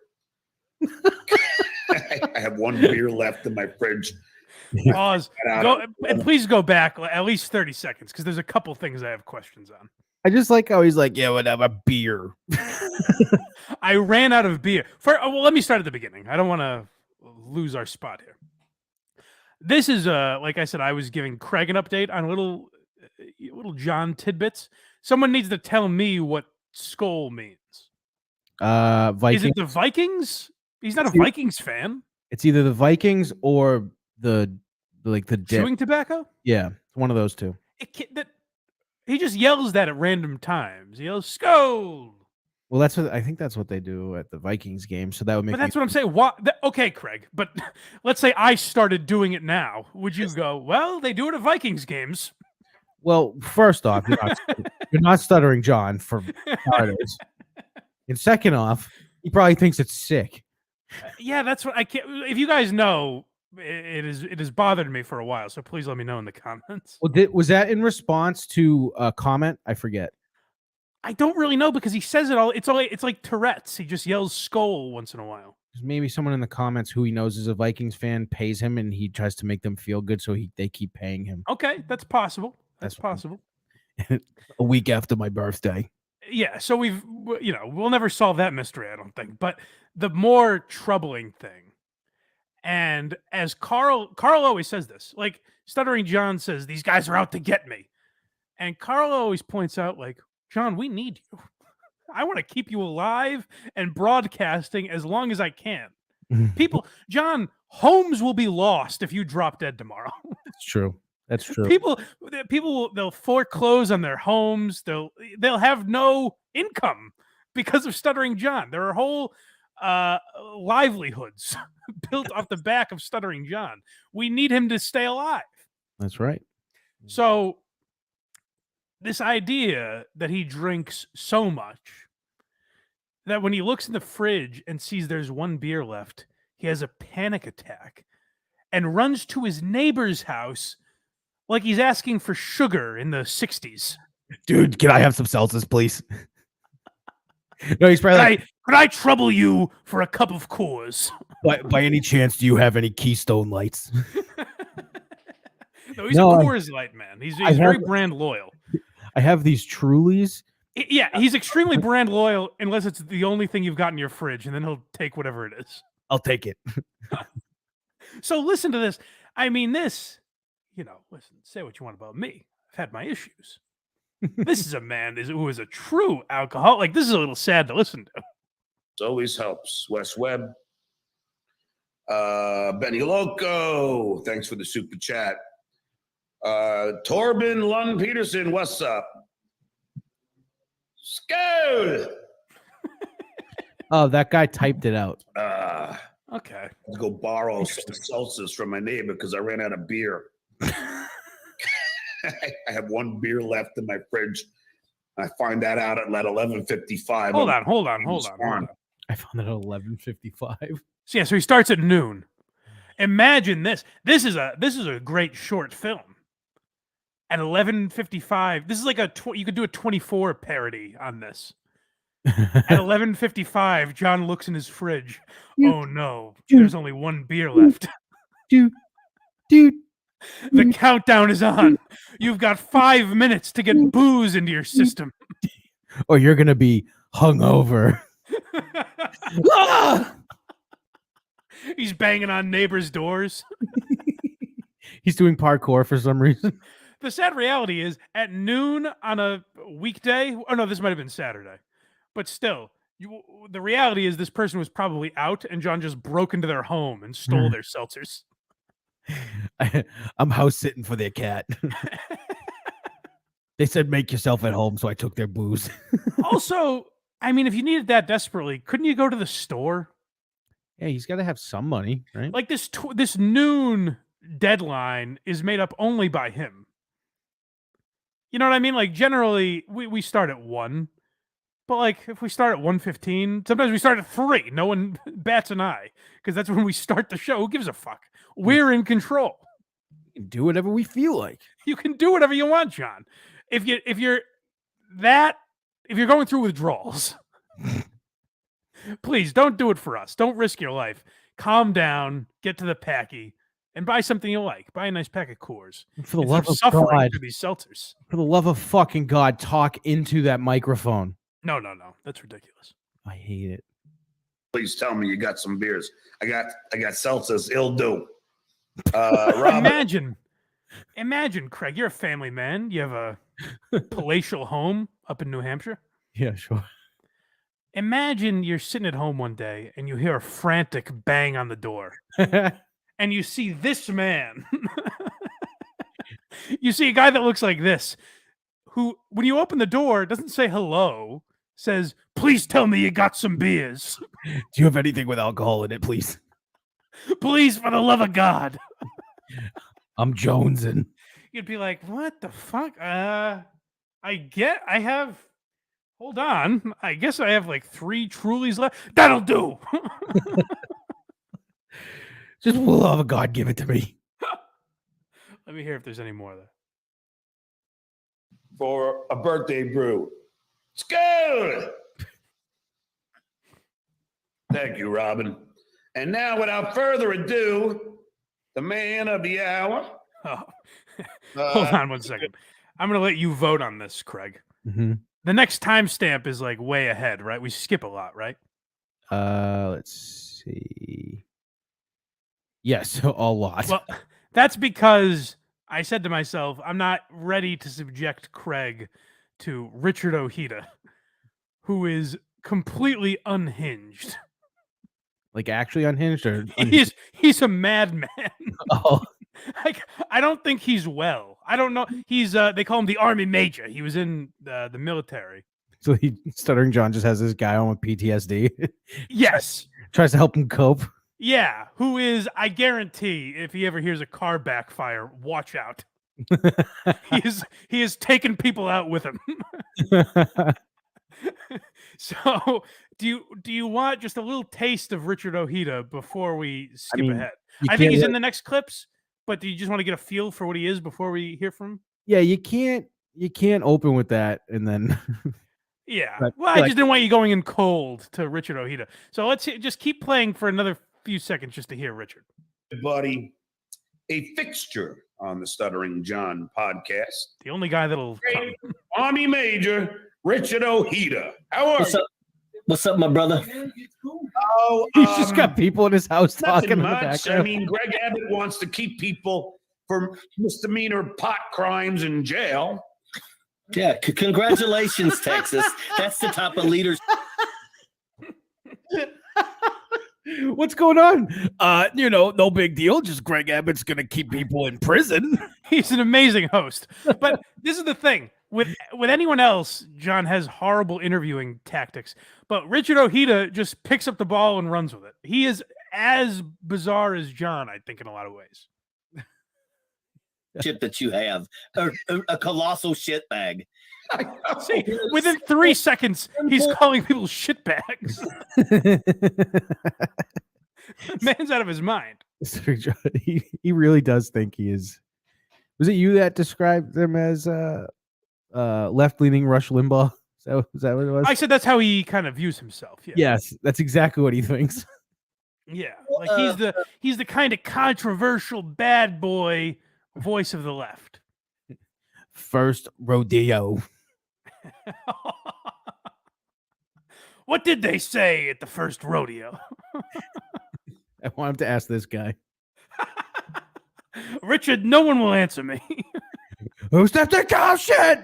I have 1 beer left in my fridge. Pause. And please go back at least 30 seconds because there's a couple things I have questions on. I just like how he's like, yeah, whatever, beer. I ran out of beer. Well, let me start at the beginning. I don't want to lose our spot here. This is like I said, I was giving Craig an update on little John tidbits. Someone needs to tell me what Skol means. Vikings. Is it the Vikings? He's not a Vikings fan. It's either the Vikings or the chewing tobacco. Yeah, it's one of those two. He just yells that at random times. He yells Skol. Well, I think that's what they do at the Vikings game. So that would make. But that's what I'm saying. Okay, Craig. But let's say I started doing it now. Would you go? Well, they do it at Vikings games. Well, first off, you're not Stuttering John for starters. And second off, he probably thinks it's sick. Yeah, that's what I can't. If you guys know, it has bothered me for a while. So please let me know in the comments. Well, was that in response to a comment? I forget. I don't really know because he says it all. It's like Tourette's. He just yells "skull" once in a while. Maybe someone in the comments who he knows is a Vikings fan pays him, and he tries to make them feel good, so they keep paying him. Okay, that's possible. That's possible. A week after my birthday. Yeah, so we'll never solve that mystery, I don't think. But the more troubling thing, and as Carl always says this, like Stuttering John says, these guys are out to get me. And Carl always points out, like, John, we need you. I want to keep you alive and broadcasting as long as I can. People, John, homes will be lost if you drop dead tomorrow. That's true. That's true. People they'll foreclose on their homes. They'll have no income because of Stuttering John. There are whole livelihoods built off the back of Stuttering John. We need him to stay alive. That's right. So this idea that he drinks so much that when he looks in the fridge and sees there's one beer left, he has a panic attack and runs to his neighbor's house like he's asking for sugar in the 60s. Dude, can I have some seltzers, please? No, he's probably like, could I trouble you for a cup of Coors? By any chance, do you have any Keystone Lights? No, he's a Coors Light man. He's very brand loyal. I have these Trulies. Yeah, he's extremely brand loyal unless it's the only thing you've got in your fridge, and then he'll take whatever it is. I'll take it. So listen to this. I mean, this, listen, say what you want about me. I've had my issues. This is a man who is a true alcoholic. This is a little sad to listen to. It always helps. Wes Webb. Benny Loco. Thanks for the super chat. Torben Lund Peterson. What's up? Skål! Oh, that guy typed it out. Okay. Let's go borrow some seltzers from my neighbor because I ran out of beer. I have one beer left in my fridge. I find that out at 11:55. Hold on. I found it at 11:55. So he starts at noon. Imagine this. This is a great short film. At 11:55, this is like you could do a 24 parody on this. At 11:55, John looks in his fridge. Oh no, there's only one beer left. Dude. The countdown is on. You've got 5 minutes to get booze into your system. Or you're going to be hungover. He's banging on neighbors' doors. He's doing parkour for some reason. The sad reality is at noon on a weekday. Oh, no, this might have been Saturday. But still, the reality is this person was probably out and John just broke into their home and stole their seltzers. I'm house sitting for their cat. They said make yourself at home, so I took their booze. Also, I mean, if you needed that desperately, couldn't you go to the store? Yeah, he's got to have some money, right? Like this noon deadline is made up only by him. You know what I mean? Like generally, we start at 1. But like if we start at 1:15, sometimes we start at 3. No one bats an eye because that's when we start the show. Who gives a fuck? We're in control. We can do whatever we feel like. You can do whatever you want, John. If you're going through withdrawals, please don't do it for us. Don't risk your life. Calm down, get to the packy, and buy something you like. Buy a nice pack of Coors. For the love of suffering God, through these seltzers. For the love of fucking God, talk into that microphone. No. That's ridiculous. I hate it. Please tell me you got some beers. I got seltzers. It'll do. Imagine, Craig, you're a family man. You have a palatial home up in New Hampshire. Yeah, sure. Imagine you're sitting at home one day and you hear a frantic bang on the door. And you see this man. You see a guy that looks like this, who, when you open the door, doesn't say hello, says, "Please tell me you got some beers. Do you have anything with alcohol in it, please? Please, for the love of God." I'm jonesing. You'd be like, "What the fuck? I have Hold on. I guess I have like 3 Trulies left. That'll do. Just for the love of God, give it to me. Let me hear if there's any more there. For a birthday brew. Schickele! Thank you, Robin. And now, without further ado, the man of the hour. Oh. Hold on one second. I'm going to let you vote on this, Craig. Mm-hmm. The next timestamp is like way ahead, right? We skip a lot, right? Let's see. Yes, a lot. Well, that's because I said to myself, I'm not ready to subject Craig to Richard Ojeda, who is completely unhinged. Like actually unhinged or unhinged? He's a madman. Oh, Like, I don't think he's well. I don't know. He's they call him the Army Major. He was in the military. so Stuttering John just has this guy on with PTSD. Yes. Tries to help him cope. Yeah. Who is, I guarantee, if he ever hears a car backfire, watch out. He is taking people out with him. So do you want just a little taste of Richard Ojeda before we skip ahead? I think he's in the next clips, but do you just want to get a feel for what he is before we hear from him? Yeah, you can't open with that and then Yeah. But, Well, I just didn't want you going in cold to Richard Ojeda. So let's just keep playing for another few seconds just to hear Richard. Buddy, a fixture on the Stuttering John podcast. The only guy that'll come. Army Major Richard Ojeda. How are you? What's up, my brother? Oh, he's just got people in his house talking in nothing the much. background. I mean, Greg Abbott wants to keep people for misdemeanor pot crimes in jail. Yeah, congratulations, Texas. That's the type of leaders. What's going on? No big deal. Just Greg Abbott's gonna keep people in prison. He's an amazing host. But this is the thing. With anyone else, John has horrible interviewing tactics. But Richard Ojeda just picks up the ball and runs with it. He is as bizarre as John, I think, in a lot of ways. Shit that you have. A colossal shit bag. See, within 3 seconds, he's calling people shitbags. Man's out of his mind. He really does think he is. Was it you that described him as left-leaning Rush Limbaugh? Is that what it was? I said that's how he kind of views himself. Yeah. Yes, that's exactly what he thinks. Yeah, like he's the kind of controversial bad boy voice of the left. First rodeo. What did they say at the first rodeo? I want him to ask this guy. Richard, no one will answer me. Who stepped that cow shit?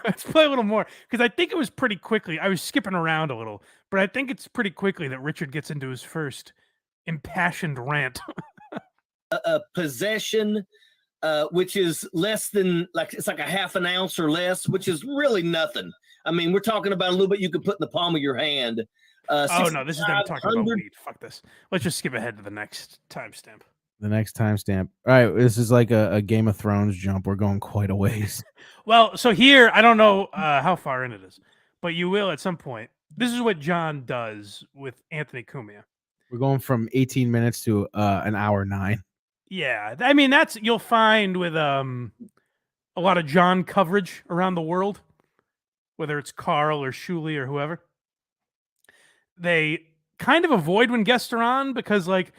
Let's play a little more because I think it was pretty quickly. I was skipping around a little, but I think it's pretty quickly that Richard gets into his first impassioned rant. Possession, which is less than it's like a half an ounce or less, which is really nothing. I mean, we're talking about a little bit you can put in the palm of your hand. Oh no, this is them talking about weed. Fuck this. Let's just skip ahead to the next timestamp. The next timestamp. All right, this is like a Game of Thrones jump. We're going quite a ways. Well, so here, I don't know how far in it is, but you will at some point. This is what John does with Anthony Cumia. We're going from 18 minutes to an hour 9. Yeah, I mean that's you'll find with a lot of John coverage around the world, whether it's Carl or Shuli or whoever. They kind of avoid when guests are on because like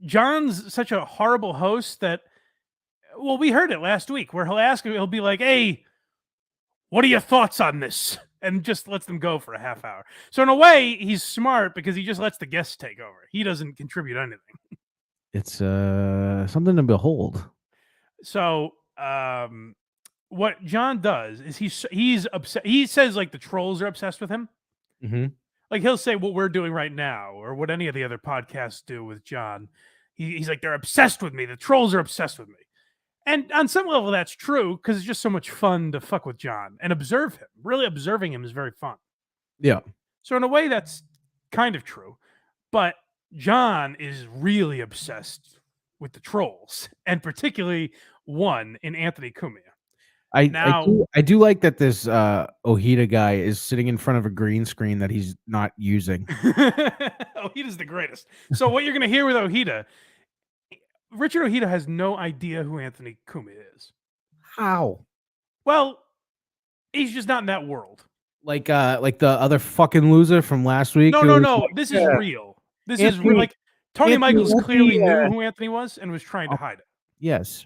John's such a horrible host that, well, we heard it last week where he'll be like, "Hey, what are your thoughts on this?" And just lets them go for a half hour. So in a way, he's smart because he just lets the guests take over. He doesn't contribute anything. It's something to behold. So what John does is he's upset. He says like the trolls are obsessed with him. Mm-hmm. Like he'll say what we're doing right now or what any of the other podcasts do with John. He's like, they're obsessed with me. The trolls are obsessed with me. And on some level, that's true because it's just so much fun to fuck with John and observe him. Really observing him is very fun. Yeah. So in a way, that's kind of true. But John is really obsessed with the trolls, and particularly one in Anthony Cumia. I do like that this Ojeda guy is sitting in front of a green screen that he's not using. Ojeda's the greatest. So what you're going to hear with Ojeda, Richard Ojeda has no idea who Anthony Cumia is. How? Well, he's just not in that world. Like the other fucking loser from last week. No. This is real. This is real. Like Tony Michaels clearly knew who Anthony was and was trying to hide it. Yes.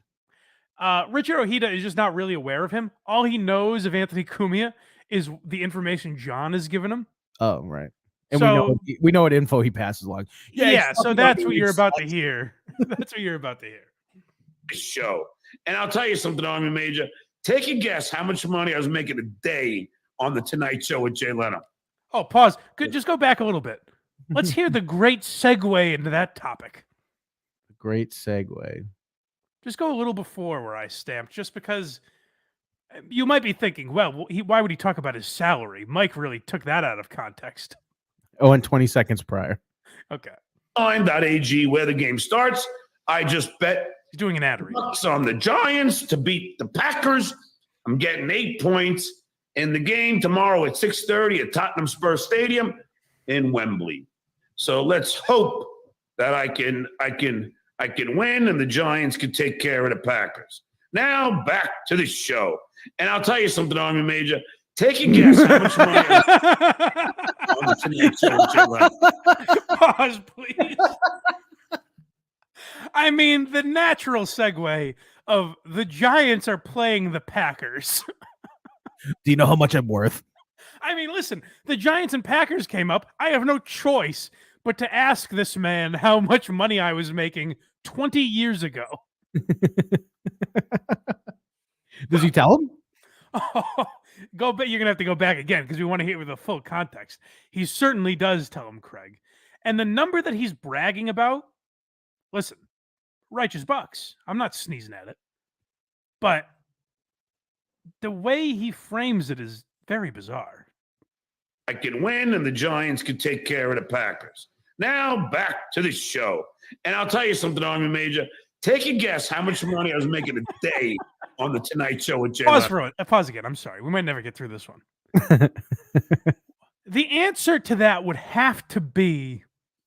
Richard Ojeda is just not really aware of him. All he knows of Anthony Cumia is the information John has given him. Oh, right. And So- we know what info he passes along. Yeah, so fucking that's what you're sucks. about to hear. That's what you're about to hear. Show. And I'll tell you something, Army Major. Take a guess how much money I was making a day on the Tonight Show with Jay Leno. Oh, pause. Good. Just go back a little bit. Let's hear the great segue into that topic. Great segue. Just go a little before where I stamped, just because you might be thinking, well, why would he talk about his salary? Mike really took that out of context. Oh, and 20 seconds prior. Okay. Line.ag, where the game starts. I just bet He's doing an ad read. bucks on the Giants to beat the Packers. I'm getting 8 points in the game tomorrow at 6:30 at Tottenham Spurs Stadium in Wembley. So let's hope that I can win and the Giants can take care of the Packers. Now back to the show. And I'll tell you something, Army Major. Take a guess how much money on the Tonight Show with Jay Leno. Pause, please. I mean, the natural segue of the Giants are playing the Packers. Do you know how much I'm worth? I mean, listen, the Giants and Packers came up. I have no choice but to ask this man how much money I was making 20 years ago. Does he tell him? You're going to have to go back again because we want to hear the full context. He certainly does tell him, Craig. And the number that he's bragging about, listen, righteous bucks. I'm not sneezing at it. But the way he frames it is very bizarre. I can win and the Giants can take care of the Packers. Now back to the show. And I'll tell you something, Army Major. Take a guess how much money I was making a day on the Tonight Show with Jay Pause Leno. for it. Pause again. I'm sorry. We might never get through this one. The answer to that would have to be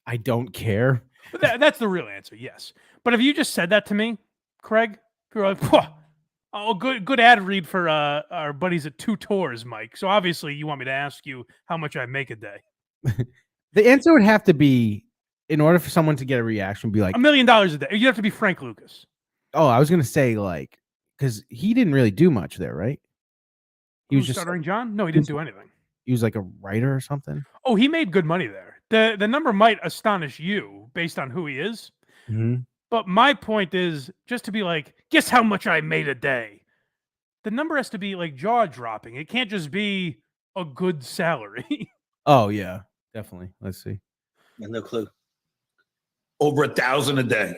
I don't care. that's the real answer, yes. But if you just said that to me, Craig, you're like, "Pwah. Oh, good ad read for our buddies at Two Tours, Mike. So obviously you want me to ask you how much I make a day. The answer would have to be, in order for someone to get a reaction, be like, $1 million a day. You have to be Frank Lucas. oh, I was going to say, like, because he didn't really do much there, right? He was just Stuttering John? No, he didn't do anything. he was like a writer or something. Oh, he made good money there. The number might astonish you based on who he is. Mm-hmm. But my point is just to be like, guess how much I made a day. The number has to be like jaw dropping. It can't just be a good salary. Oh, yeah, definitely. Let's see. No clue. Over 1,000 a day.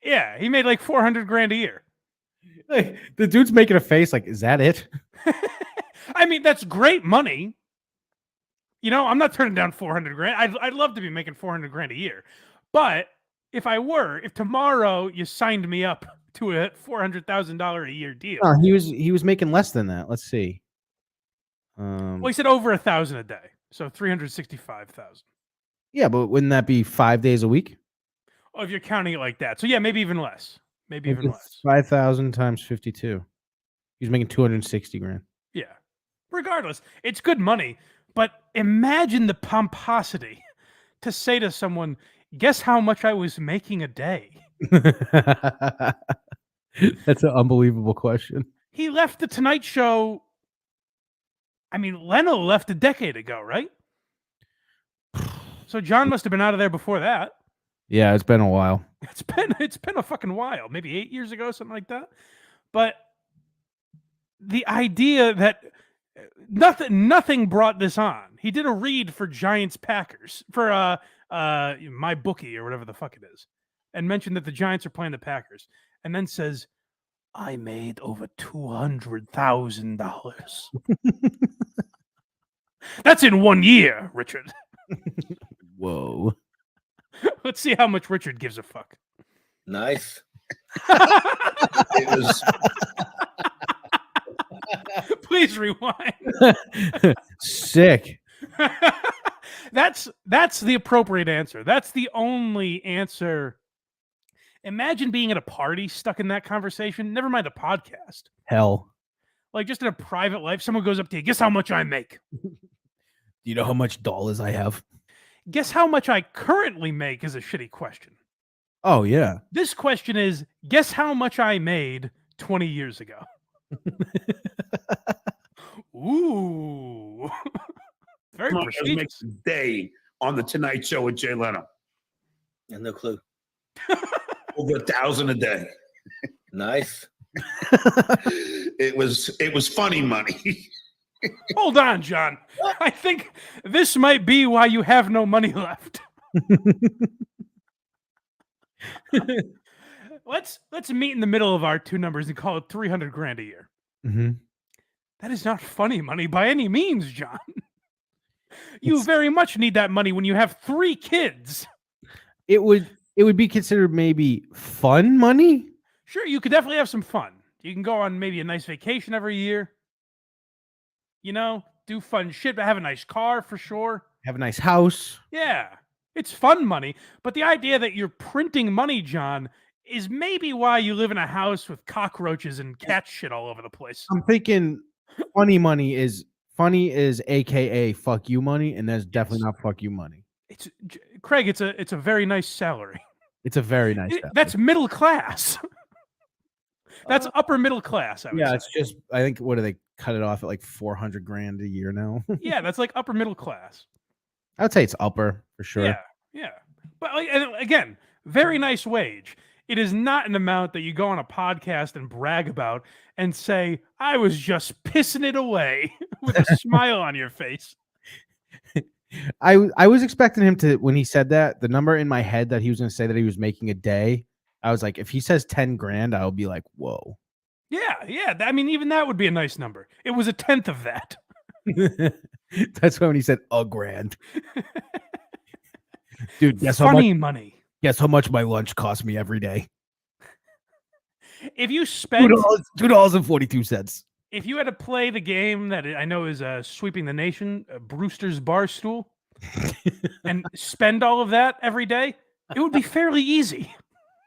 Yeah, he made like 400 grand a year. Like, the dude's making a face like, is that it? I mean, that's great money. You know, I'm not turning down 400 grand. I'd love to be making 400 grand a year. But if tomorrow you signed me up to a $400,000 a year deal. No, he was making less than that. Let's see. Well, he said over 1,000 a day. So 365,000. Yeah, but wouldn't that be 5 days a week? Oh, if you're counting it like that. So yeah, maybe even less. Maybe even less. 5,000 times 52. He's making 260 grand. Yeah. Regardless, it's good money. But imagine the pomposity to say to someone, guess how much I was making a day? That's an unbelievable question. He left the Tonight Show. I mean, Leno left a decade ago, right? So John must have been out of there before that. Yeah, it's been a while. It's been a fucking while, maybe 8 years ago, something like that. But the idea that nothing brought this on. He did a read for Giants Packers for my bookie or whatever the fuck it is, and mentioned that the Giants are playing the Packers, and then says, "I made over $200,000." That's in 1 year, Richard. Whoa. Let's see how much Richard gives a fuck. Nice. It was Please rewind. Sick. That's the appropriate answer. That's the only answer. Imagine being at a party stuck in that conversation. Never mind a podcast. Hell. Like just in a private life, someone goes up to you, guess how much I make? Do you know how much dollars I have? Guess how much I currently make is a shitty question. Oh, yeah. This question is, guess how much I made 20 years ago? Ooh. Very Come on, let's make prestigious. a day on the Tonight Show with Jay Leno. And no clue. Over 1,000 a day. Nice. It was funny money. Hold on, John. I think this might be why you have no money left. Let's meet in the middle of our two numbers and call it 300 grand a year. Mm-hmm. That is not funny money by any means, John. You very much need that money when you have 3 kids. It would be considered maybe fun money. Sure, you could definitely have some fun. You can go on maybe a nice vacation every year. You know, do fun shit, but have a nice car for sure. Have a nice house. Yeah, it's fun money. But the idea that you're printing money, John, is maybe why you live in a house with cockroaches and cat shit all over the place. I'm thinking funny is AKA fuck you money, and that's definitely not fuck you money. It's Craig. It's a very nice salary. It's a very nice. That's middle class. That's upper middle class. I would say. It's just I think what do they cut it off at like 400 grand a year now? Yeah, that's like upper middle class. I would say it's upper for sure. Yeah. But like, and again, very nice wage. It is not an amount that you go on a podcast and brag about and say, I was just pissing it away with a smile on your face. I was expecting him to, when he said that, the number in my head that he was going to say that he was making a day, I was like, if he says 10 grand, I'll be like, whoa. Yeah. I mean, even that would be a nice number. It was a tenth of that. That's when he said a grand. Dude, guess Funny money. Guess how much my lunch costs me every day? If you spend $2.42. If you had to play the game that I know is sweeping the nation, Brewster's Barstool, and spend all of that every day, it would be fairly easy.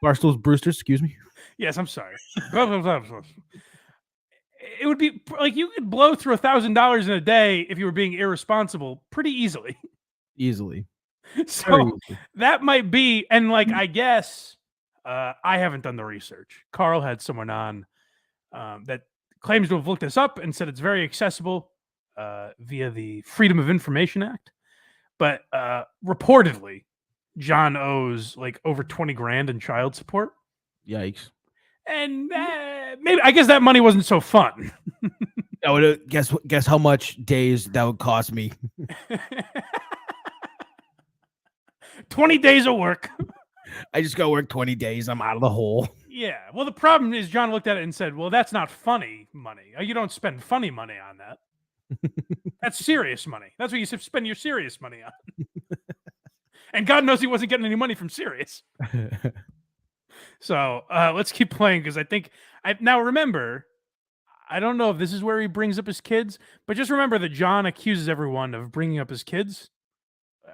Barstool's Brewster's, excuse me. Yes, I'm sorry. It would be like you could blow through $1,000 in a day if you were being irresponsible pretty easily. Easily. So that might be, and like I guess I haven't done the research. Carl had someone on that claims to have looked this up and said it's very accessible via the Freedom of Information Act. But reportedly, John owes like over 20 grand in child support. Yikes. And maybe, I guess that money wasn't so fun. I would guess how much days that would cost me. 20 days of work. I just got to work 20 days. I'm out of the hole. Yeah. Well, the problem is John looked at it and said, well, that's not funny money. You don't spend funny money on that. That's serious money. That's what you spend your serious money on. And God knows he wasn't getting any money from Sirius. So let's keep playing because I think now remember, I don't know if this is where he brings up his kids, but just remember that John accuses everyone of bringing up his kids.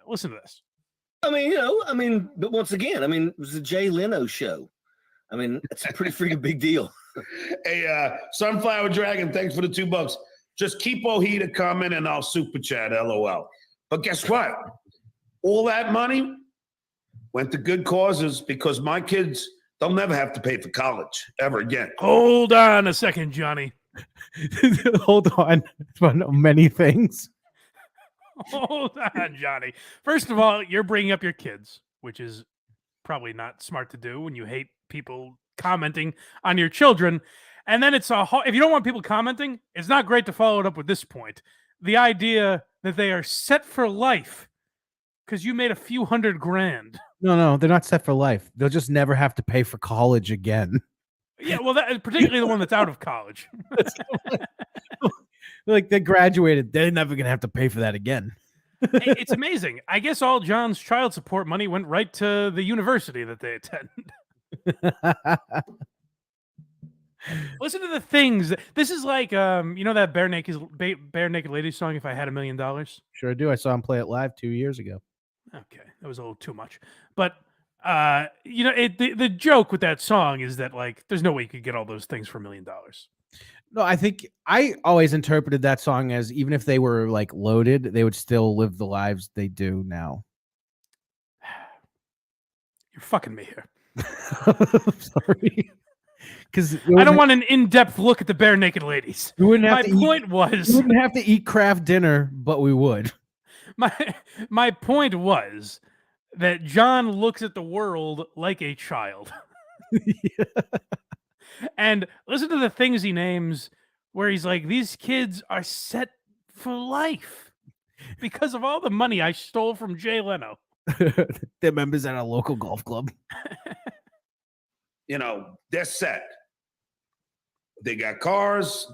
Listen to this. But once again, it was a Jay Leno show. It's a pretty freaking big deal. Hey, Sunflower Dragon, thanks for the $2. Just keep Ojeda coming and I'll super chat, LOL. But guess what? All that money went to good causes because my kids, they'll never have to pay for college ever again. Hold on a second, Johnny. Hold on. Many things. Hold on, Johnny. First of all, you're bringing up your kids, which is probably not smart to do when you hate people commenting on your children. And then if you don't want people commenting, it's not great to follow it up with this point. The idea that they are set for life because you made a few $100 grand. No, they're not set for life. They'll just never have to pay for college again. Yeah, well, particularly the one that's out of college. Like they graduated, they're never gonna have to pay for that again. It's amazing. I guess all John's child support money went right to the university that they attend. Listen to the things. This is like, you know that bare naked lady song. If I had $1 million. Sure do. I saw him play it live 2 years ago. Okay, that was a little too much. But you know, the joke with that song is that like, there's no way you could get all those things for $1 million. No, I think I always interpreted that song as even if they were like loaded, they would still live the lives they do now. You're fucking me here. Sorry. Because I don't want an in-depth look at the bare naked ladies. We wouldn't have My point was, we wouldn't have to eat craft dinner, but we would. My point was that John looks at the world like a child. Yeah. And listen to the things he names where he's like, these kids are set for life because of all the money I stole from Jay Leno. They're members at a local golf club. You know, they're set. They got cars,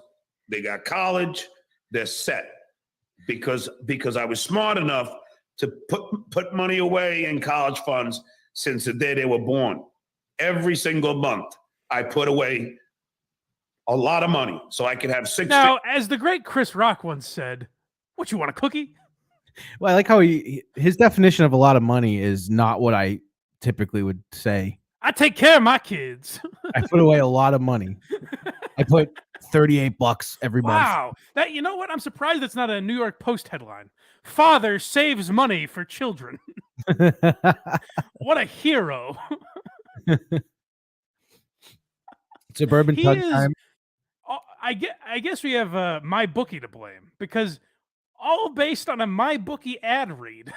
they got college, they're set. Because I was smart enough to put money away in college funds since the day they were born. Every single month, I put away a lot of money so I could have 6. Now, as the great Chris Rock once said, "What, you want a cookie?" Well, I like how his definition of a lot of money is not what I typically would say. I take care of my kids. I put away a lot of money. I put $38 every month. Wow. That, you know what? I'm surprised that's not a New York Post headline. Father saves money for children. What a hero. Suburban He Tug is- Time. I guess we have my bookie to blame because all based on a my bookie ad read.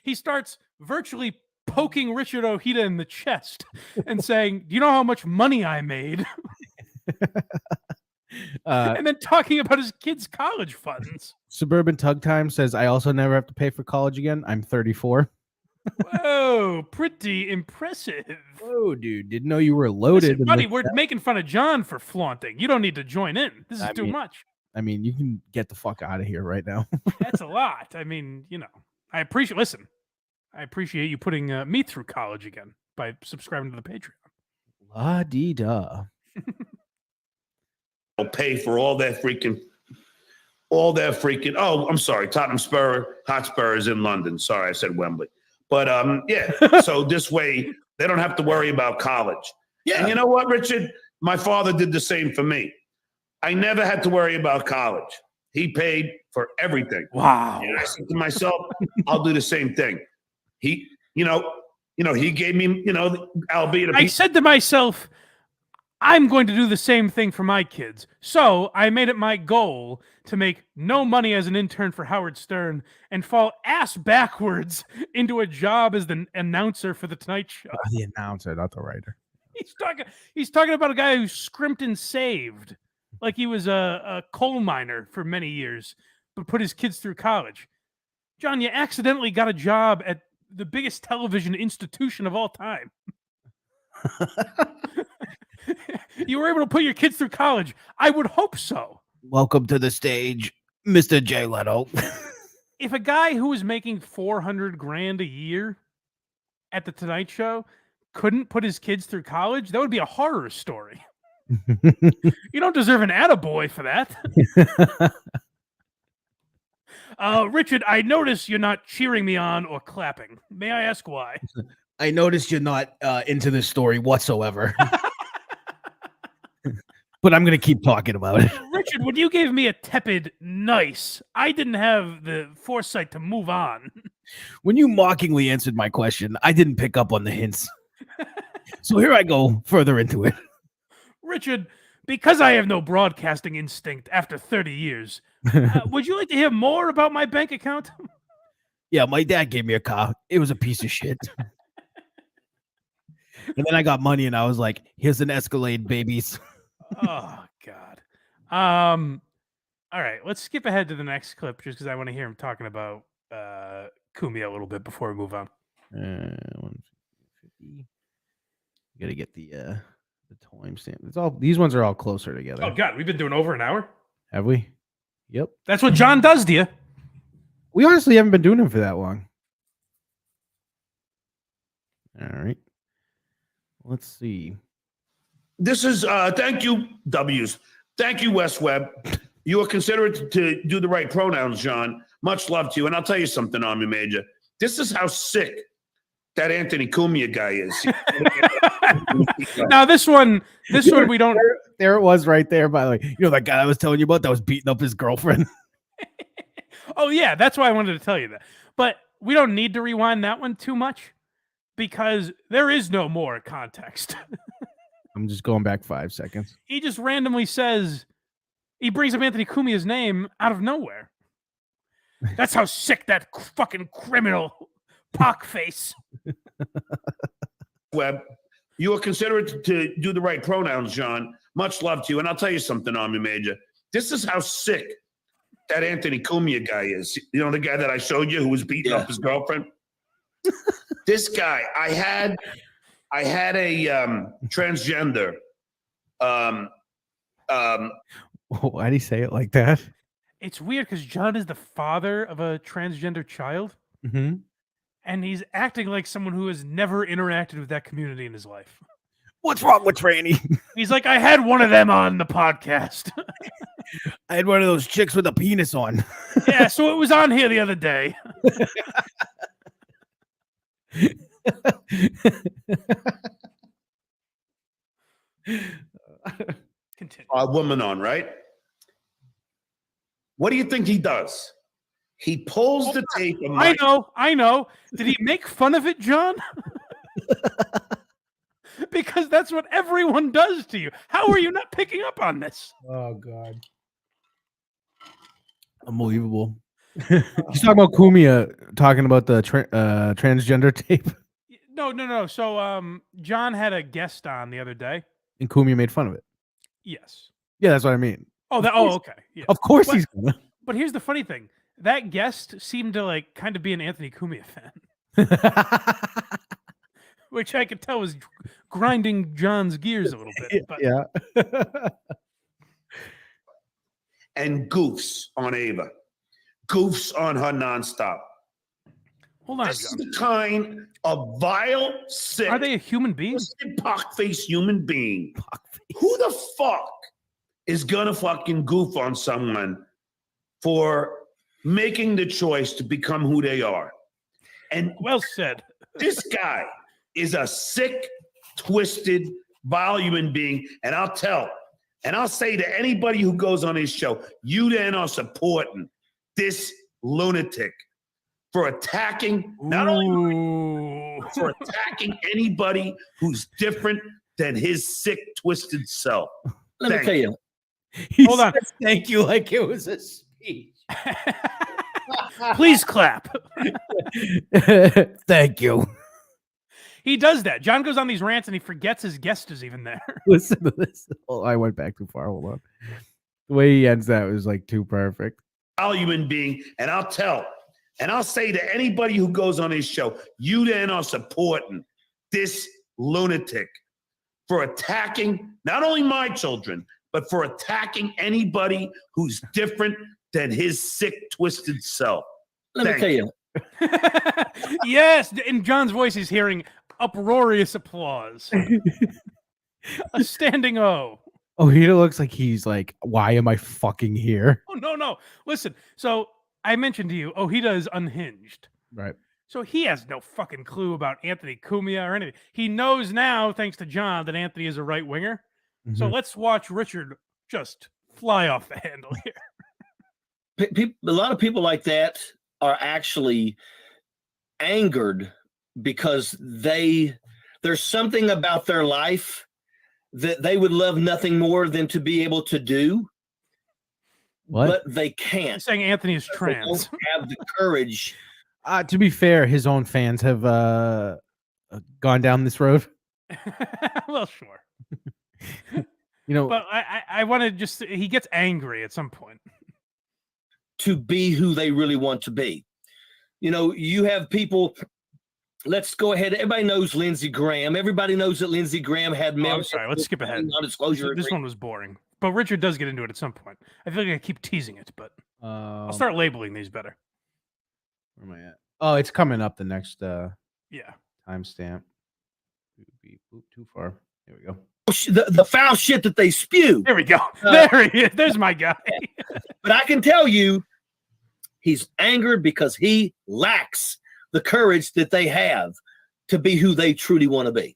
He starts virtually poking Richard Ojeda in the chest and saying, "Do you know how much money I made?" And then talking about his kids' college funds. Suburban Tug Time says, I also never have to pay for college again. I'm 34. Whoa, pretty impressive. Whoa, dude. Didn't know you were loaded. Listen, buddy, we're making fun of John for flaunting. You don't need to join in. This is too much. I mean, you can get the fuck out of here right now. That's a lot. I mean, you know, I appreciate you putting me through college again by subscribing to the Patreon. La-dee-da. Pay for all their freaking. Oh, I'm sorry. Tottenham Hotspur is in London. Sorry, I said Wembley. But yeah. So this way they don't have to worry about college. Yeah. And you know what, Richard? My father did the same for me. I never had to worry about college. He paid for everything. Wow. And I said to myself, I'll do the same thing. He, you know, he gave me, albeit I said to myself, I'm going to do the same thing for my kids. So I made it my goal to make no money as an intern for Howard Stern and fall ass backwards into a job as the announcer for The Tonight Show. The announcer, not the writer. He's talking about a guy who scrimped and saved, like he was a coal miner for many years, but put his kids through college. John, you accidentally got a job at the biggest television institution of all time. You were able to put your kids through college. I would hope so. Welcome to the stage, Mr. Jay Leno. If a guy who was making $400,000 a year at the Tonight Show couldn't put his kids through college, that would be a horror story. You don't deserve an attaboy for that. Richard, I notice you're not cheering me on or clapping. May I ask why? I noticed you're not into this story whatsoever. But I'm going to keep talking about it. Richard, when you gave me a tepid nice, I didn't have the foresight to move on. When you mockingly answered my question, I didn't pick up on the hints. So here I go further into it. Richard, because I have no broadcasting instinct after 30 years, would you like to hear more about my bank account? Yeah, my dad gave me a car. It was a piece of shit. And then I got money and I was like, here's an Escalade, babies. Oh, God. All right, let's skip ahead to the next clip just because I want to hear him talking about Cumia a little bit before we move on. 150. You got to get the timestamp. It's all these ones are all closer together. Oh, God, we've been doing over an hour? Have we? Yep. That's what John does to you. We honestly haven't been doing them for that long. All right. Let's see. This is thank you, W's. Thank you, Wes Webb. You are considerate to do the right pronouns, John. Much love to you. And I'll tell you something, Army Major. This is how sick that Anthony Cumia guy is. Now this one we don't. There it was right there, by the way. You know that guy I was telling you about that was beating up his girlfriend? Oh yeah, that's why I wanted to tell you that. But we don't need to rewind that one too much because there is no more context. I'm just going back 5 seconds. He just randomly says, he brings up Anthony Cumia's name out of nowhere. That's how sick that fucking criminal pockface. Webb, you are considerate to do the right pronouns, John. Much love to you. And I'll tell you something, Army Major. This is how sick that Anthony Cumia guy is. You know, the guy that I showed you who was beating up his girlfriend? This guy, I had a transgender. Why'd he say it like that? It's weird because John is the father of a transgender child, Mm-hmm. and he's acting like someone who has never interacted with that community in his life. What's wrong with Franny? He's like, I had one of them on the podcast. I had one of those chicks with a penis on. Yeah, so it was on here the other day. Continue. A woman on, right? What do you think he does? He pulls the tape. I know. Did he make fun of it, John? Because that's what everyone does to you. How are you not picking up on this? Oh, God. Unbelievable. He's talking about Cumia talking about the transgender tape. No. So, John had a guest on the other day. And Cumia made fun of it. Yes. Yeah, that's what I mean. Okay. Yeah. Of course he's gonna. But here's the funny thing. That guest seemed to like kind of be an Anthony Cumia fan, which I could tell was grinding John's gears a little bit. But Yeah. And goofs on Ava. Goofs on her nonstop. hold on, This is John. the kind of vile, sick, Are they a human being? twisted, pock-faced human being. Who the fuck is gonna fucking goof on someone for making the choice to become who they are? And Well said. this guy is a sick, twisted, vile human being. And I'll say to anybody who goes on his show, you then are supporting this lunatic for attacking not only for attacking anybody who's different than his sick, twisted self. Let me tell you. Hold on. Thank you, like it was a speech. Please clap. Thank you. He does that. John goes on these rants and he forgets his guest is even there. Listen to this. Oh, I went back too far. Hold on. The way he ends that was like too perfect. Vile human being, and I'll say to anybody who goes on his show, you then are supporting this lunatic for attacking not only my children, but for attacking anybody who's different than his sick, twisted self. Let me tell you. Yes, in John's voice, he's hearing uproarious applause. A standing O. Oh, he looks like he's like, why am I fucking here? Oh, no. Listen, so I mentioned to you, Ojeda is unhinged. Right. So he has no fucking clue about Anthony Cumia or anything. He knows now, thanks to John, that Anthony is a right winger. So let's watch Richard just fly off the handle here. A lot of people like that are actually angered because there's something about their life that they would love nothing more than to be able to do, What? but they He's can't. saying Anthony is They trans. don't have the courage. To be fair, his own fans have gone down this road. Well, sure. You know, But I want to just, he gets angry at some point. To be who they really want to be. You know, you have people. Let's go ahead. Everybody knows Lindsey Graham. Everybody knows that Lindsey Graham had I'm sorry. Let's skip ahead. non-disclosure. This one was boring. But Richard does get into it at some point. I feel like I keep teasing it, but I'll start labeling these better. Where am I at? Oh, it's coming up the next Yeah. timestamp. Too far. There we go. The foul shit that they spew. There we go. There he is. There's my guy. But I can tell you, he's angered because he lacks the courage that they have to be who they truly want to be.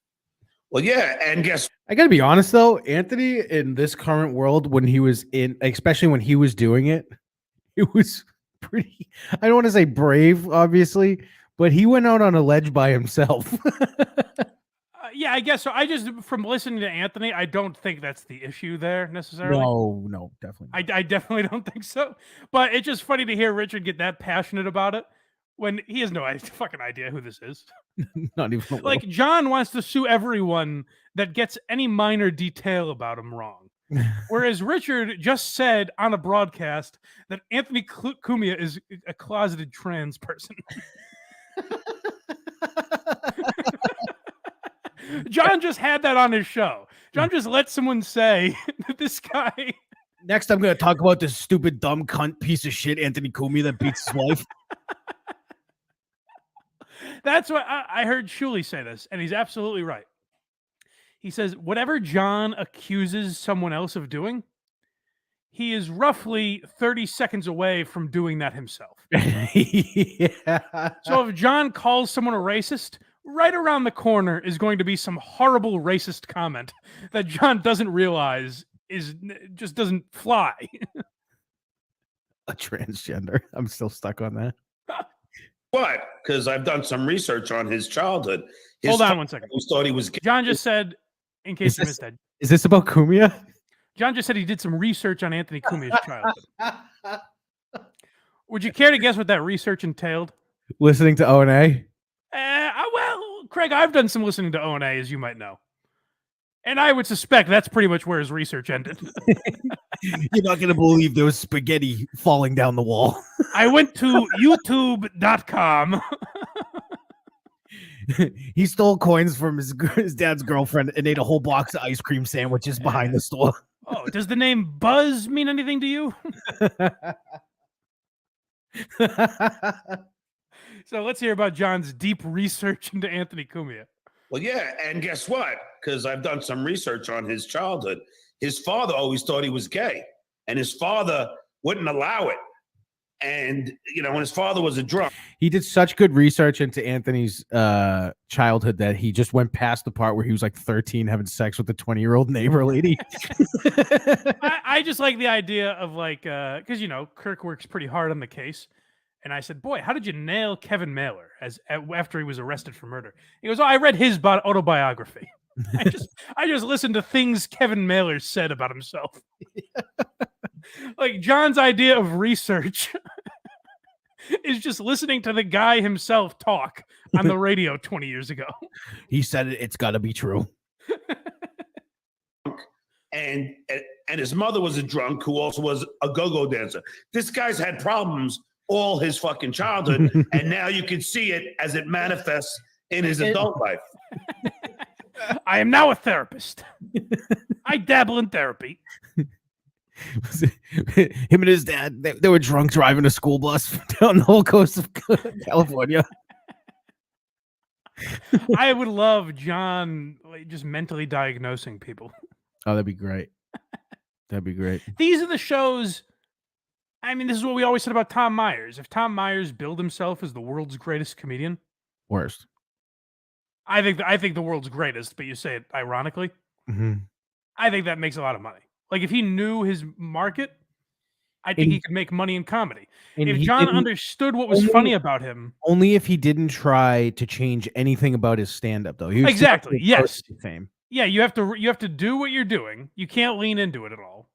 Well, yeah, and guess I gotta be honest though, Anthony, in this current world, when he was in, especially when he was doing it, it was pretty. I don't want to say brave, obviously, but he went out on a ledge by himself. Yeah, I guess so. I just, from listening to Anthony, I don't think that's the issue there necessarily. No, definitely. I definitely don't think so. But it's just funny to hear Richard get that passionate about it when he has no fucking idea who this is. Not even a little. Like, John wants to sue everyone that gets any minor detail about him wrong. Whereas Richard just said on a broadcast that Anthony Cumia is a closeted trans person. John just had that on his show. John just let someone say that this guy. Next, I'm going to talk about this stupid, dumb cunt piece of shit, Anthony Cumia, that beats his wife. That's what I heard Shuli say this, and he's absolutely right. He says, whatever John accuses someone else of doing, he is roughly 30 seconds away from doing that himself. Yeah. So if John calls someone a racist, right around the corner is going to be some horrible racist comment that John doesn't realize just doesn't fly. A transgender. I'm still stuck on that. what? Because I've done some research on his childhood. Hold on one second. Who thought he was gay. John just said, in case you missed that, Is this about Cumia? John just said he did some research on Anthony Cumia's childhood. Would you care to guess what that research entailed? Listening to O&A? Well, Craig, I've done some listening to O&A, as you might know. And I would suspect that's pretty much where his research ended. You're not going to believe there was spaghetti falling down the wall. I went to youtube.com. He stole coins from his dad's girlfriend and ate a whole box of ice cream sandwiches behind the store. Oh, does the name Buzz mean anything to you? So let's hear about John's deep research into Anthony Cumia. Well, yeah, and guess what? Because I've done some research on his childhood. His father always thought he was gay, and his father wouldn't allow it. And, when his father was a drunk. He did such good research into Anthony's childhood that he just went past the part where he was like 13 having sex with a 20-year-old neighbor lady. I just like the idea of because, Kirk works pretty hard on the case. And I said, boy, how did you nail Kevin Mailer after he was arrested for murder? He goes, I read his autobiography. I just listened to things Kevin Mailer said about himself. Like John's idea of research is just listening to the guy himself talk on the radio 20 years ago. He said it's got to be true. And his mother was a drunk who also was a go-go dancer. This guy's had problems all his fucking childhood, and now you can see it as it manifests in his adult life. I am now a therapist. I dabble in therapy. Him and his dad, they were drunk driving a school bus down the whole coast of California. I would love John just mentally diagnosing people. Oh, that'd be great. That'd be great. These are the shows. I mean, this is what we always said about Tom Myers. If Tom Myers billed himself as the world's greatest comedian, Worst. I think the world's greatest, but you say it ironically. Mm-hmm. I think that makes a lot of money. Like if he knew his market, I think he could make money in comedy. If John understood what was funny about him, only if he didn't try to change anything about his stand-up, though. He was exactly. Yes. Fame. Yeah, you have to do what you're doing. You can't lean into it at all.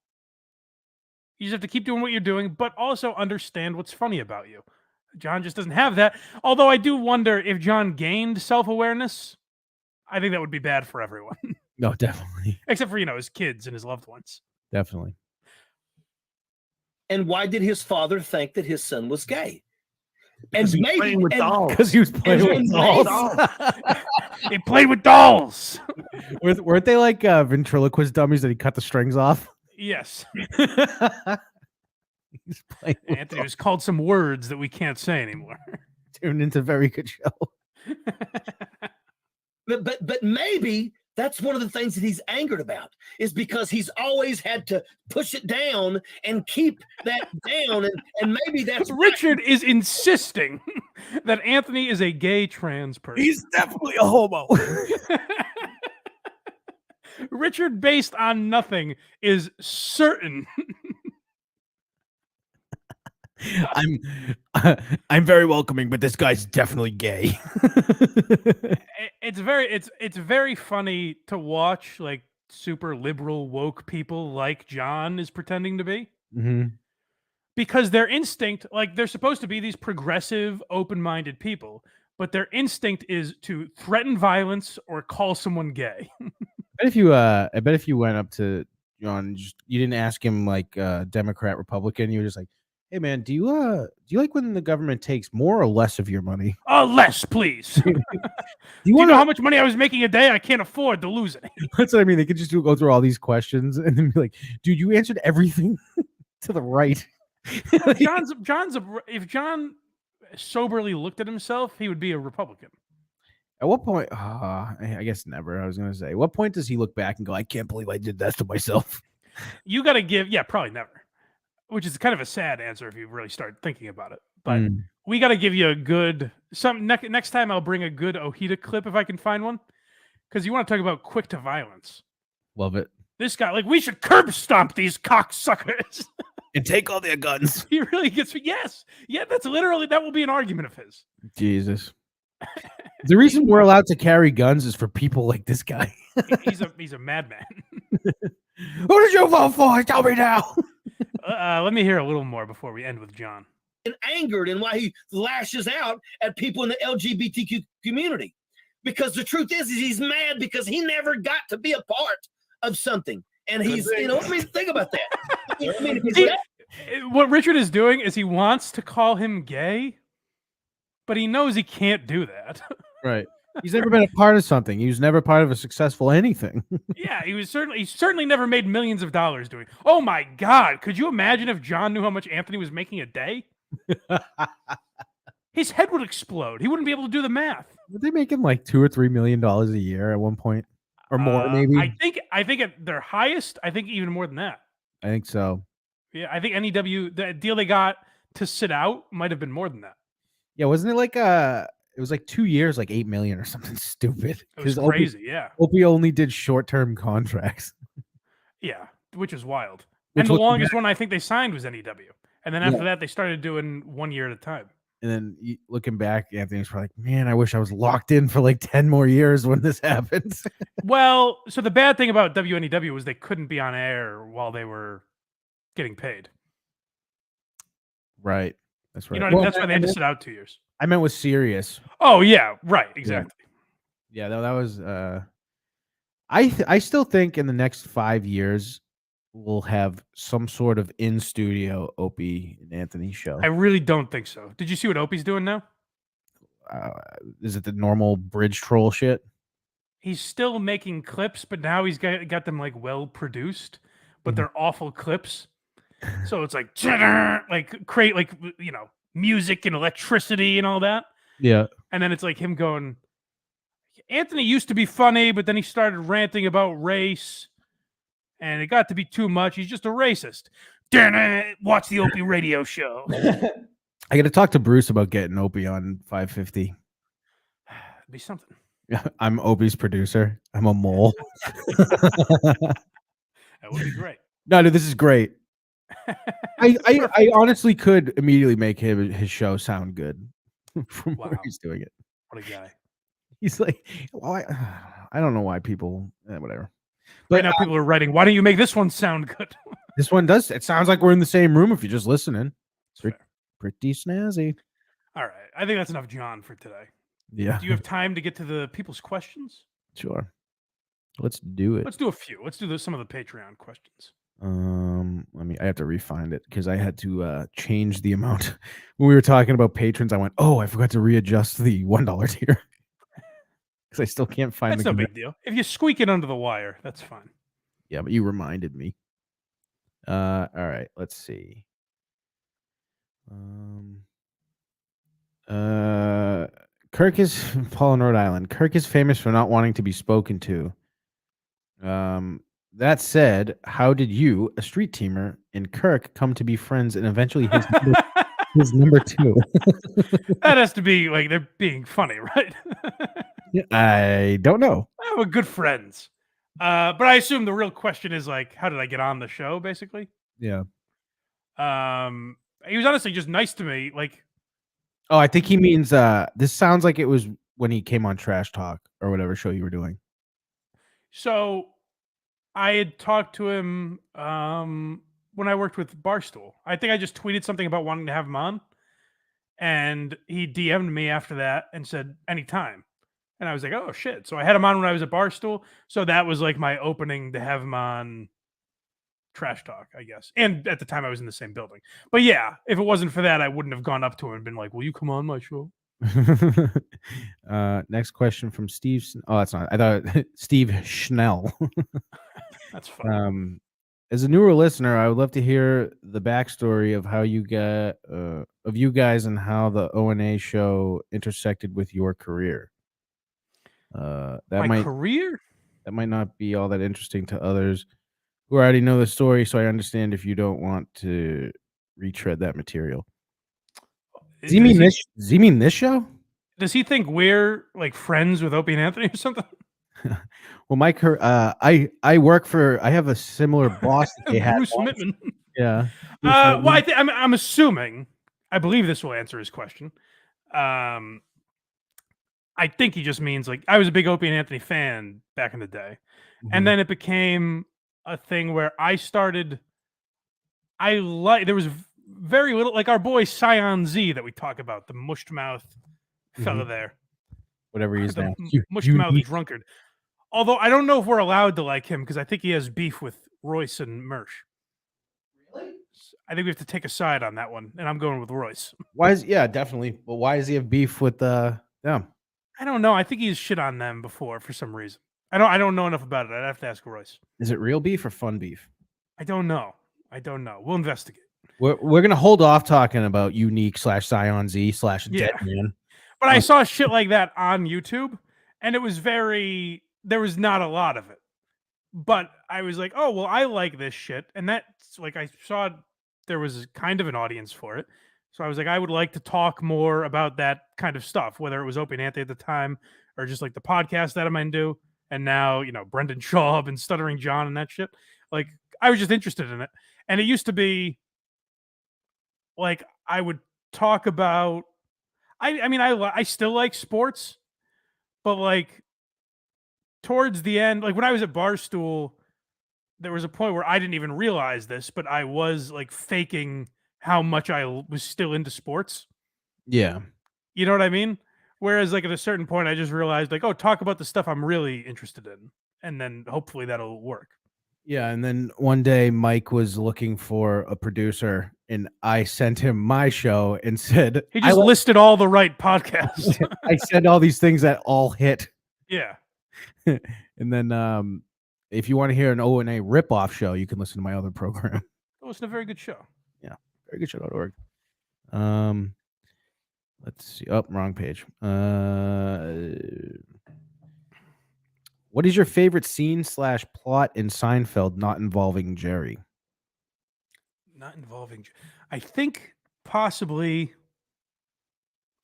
You just have to keep doing what you're doing, but also understand what's funny about you. John just doesn't have that. Although I do wonder if John gained self-awareness, I think that would be bad for everyone. No, definitely. Except for, his kids and his loved ones. Definitely. And why did his father think that his son was gay? And Because maybe with dolls. Because he was playing with dolls. He played with dolls. Weren't they like ventriloquist dummies that he cut the strings off? Yes. He's playing with Anthony was called some words that we can't say anymore. Tuned into Very Good Show. But maybe that's one of the things that he's angered about, is because he's always had to push it down and keep that down, and maybe that's Richard is insisting that Anthony is a gay trans person. He's definitely a homo. Richard, based on nothing, is certain. I'm very welcoming, but this guy's definitely gay. It's very funny to watch, like, super liberal woke people like John is pretending to be. Mm-hmm. Because their instinct, like, they're supposed to be these progressive, open-minded people, but their instinct is to threaten violence or call someone gay. I bet if you went up to John, you didn't ask him like Democrat, Republican. You were just like, "Hey man, do you like when the government takes more or less of your money?" Less, please. Do you know how much money I was making a day? I can't afford to lose it. That's what I mean. They could just go through all these questions and then be like, "Dude, you answered everything to the right." If John soberly looked at himself, he would be a Republican. At what point? I guess never. I was gonna say, what point does he look back and go, "I can't believe I did that to myself"? You got to give, probably never. Which is kind of a sad answer if you really start thinking about it. But we got to give you a good next time. I'll bring a good Ojeda clip if I can find one, because you want to talk about quick to violence. Love it. This guy, like, we should curb stomp these cocksuckers and take all their guns. He really gets that will be an argument of his. Jesus. The reason we're allowed to carry guns is for people like this guy. He's a madman. Who did you vote for? Tell me now. Let me hear a little more before we end with John. And angered, and why he lashes out at people in the LGBTQ community. Because the truth is he's mad because he never got to be a part of something. And he's, think about that. What Richard is doing is he wants to call him gay, but he knows he can't do that. Right. He's never been a part of something. He was never part of a successful anything. Yeah, he certainly never made millions of dollars doing. Oh my God. Could you imagine if John knew how much Anthony was making a day? His head would explode. He wouldn't be able to do the math. Would they make him like $2 or $3 million a year at one point? Or more, maybe? I think at their highest, I think even more than that. I think so. Yeah, I think NEW, the deal they got to sit out might have been more than that. Yeah, wasn't it like it was like 2 years, like 8 million or something stupid? It was crazy, yeah. Opie only did short-term contracts. Yeah, which is wild. And the longest one I think they signed was NEW. And then after that, they started doing 1 year at a time. And then looking back, Anthony's probably like, man, I wish I was locked in for like 10 more years when this happened. Well, so the bad thing about WNEW was they couldn't be on air while they were getting paid. Right. That's right. You know what I mean? That's why they had to sit out 2 years. I meant with Sirius. Oh, yeah. Right. Exactly. Yeah, that was... I still think in the next 5 years, we'll have some sort of in-studio Opie and Anthony show. I really don't think so. Did you see what Opie's doing now? Is it the normal bridge troll shit? He's still making clips, but now he's got them like well produced, but they're awful clips. So it's like create like music and electricity and all that. Yeah. And then it's like him going, Anthony used to be funny, but then he started ranting about race. And it got to be too much. He's just a racist. Damn it! Watch the Opie radio show. I got to talk to Bruce about getting Opie on 550. It'd be something. Yeah, I'm Opie's producer. I'm a mole. That would be great. No, dude, this is great. I honestly could immediately make his show sound good from where he's doing it. What a guy. He's like, well, I don't know why people, whatever. But right now people are writing, why don't you make this one sound good? This one does. It sounds like we're in the same room if you're just listening. It's pretty snazzy. All right. I think that's enough John for today. Yeah. Do you have time to get to the people's questions? Sure. Let's do it. Let's do a few. Let's do some of the Patreon questions. I have to refind it because I had to change the amount. When we were talking about patrons, I went, oh, I forgot to readjust the $1 tier. Because I still can't find That's no big deal. If you squeak it under the wire, that's fine. Yeah, but you reminded me. All right, let's see. Kirk is Paul in Rhode Island. Kirk is famous for not wanting to be spoken to. That said, how did you, a street teamer, and Kirk come to be friends and eventually his number two? That has to be like they're being funny, right? I don't know. We're good friends. But I assume the real question is like, how did I get on the show, basically? Yeah. He was honestly just nice to me. Like, Oh, I think he means this sounds like it was when he came on Trash Talk or whatever show you were doing. so I had talked to him when I worked with Barstool. I think I just tweeted something about wanting to have him on, and he DM'd me after that and said anytime. And I was like, oh shit. So I had him on when I was at Barstool. So that was like my opening to have him on Trash Talk, I guess. And at the time I was in the same building. But yeah, if it wasn't for that, I wouldn't have gone up to him and been like, will you come on my show? Next question from Steve. Oh, that's not. I thought Steve Schnell. That's fun. As a newer listener, I would love to hear the backstory of how you got of you guys and how the O&A show intersected with your career. My career? That might not be all that interesting to others who already know the story, so I understand if you don't want to retread that material. Does he mean this show? Does he think we're like friends with Opie and Anthony or something? Well, Mike, I have a similar boss that they had. Bruce Mittman. Yeah. Well, I'm assuming. I believe this will answer his question. I think he just means like I was a big Opie and Anthony fan back in the day, and then it became a thing where I started. There was very little like our boy Sion Z that we talk about, the mushed mouth fella there, whatever he's now, mushed mouth drunkard. Although I don't know if we're allowed to like him because I think he has beef with Royce and Mersch. Really? I think we have to take a side on that one, and I'm going with Royce. Definitely. But why does he have beef with them? I don't know. I think he's shit on them before for some reason. I don't know enough about it. I'd have to ask Royce. Is it real beef or fun beef? I don't know. We'll investigate. We're gonna hold off talking about Unique / Sion Z / Dead Man. But I saw shit like that on YouTube, and it was there was not a lot of it. But I was like, oh, well, I like this shit. And that's like, I saw there was kind of an audience for it. So I was like, I would like to talk more about that kind of stuff, whether it was Opie and Anthony at the time or just like the podcast that I'm into. And now, Brendan Schaub and Stuttering John and that shit. Like, I was just interested in it. And it used to be like, I would talk about, I still like sports, but like towards the end, like when I was at Barstool, there was a point where I didn't even realize this, but I was like faking how much I was still into sports. Yeah. You know what I mean? Whereas like at a certain point, I just realized like, oh, talk about the stuff I'm really interested in. And then hopefully that'll work. Yeah. And then one day Mike was looking for a producer and I sent him my show and said, he just listed all the right podcasts. I said all these things that all hit. Yeah. And then if you want to hear an O&A ripoff show, you can listen to my other program. Oh, it's a very good show. Yeah. Very good show.org. Let's see. Oh, wrong page. What is your favorite scene / plot in Seinfeld not involving Jerry? Not involving. I think possibly.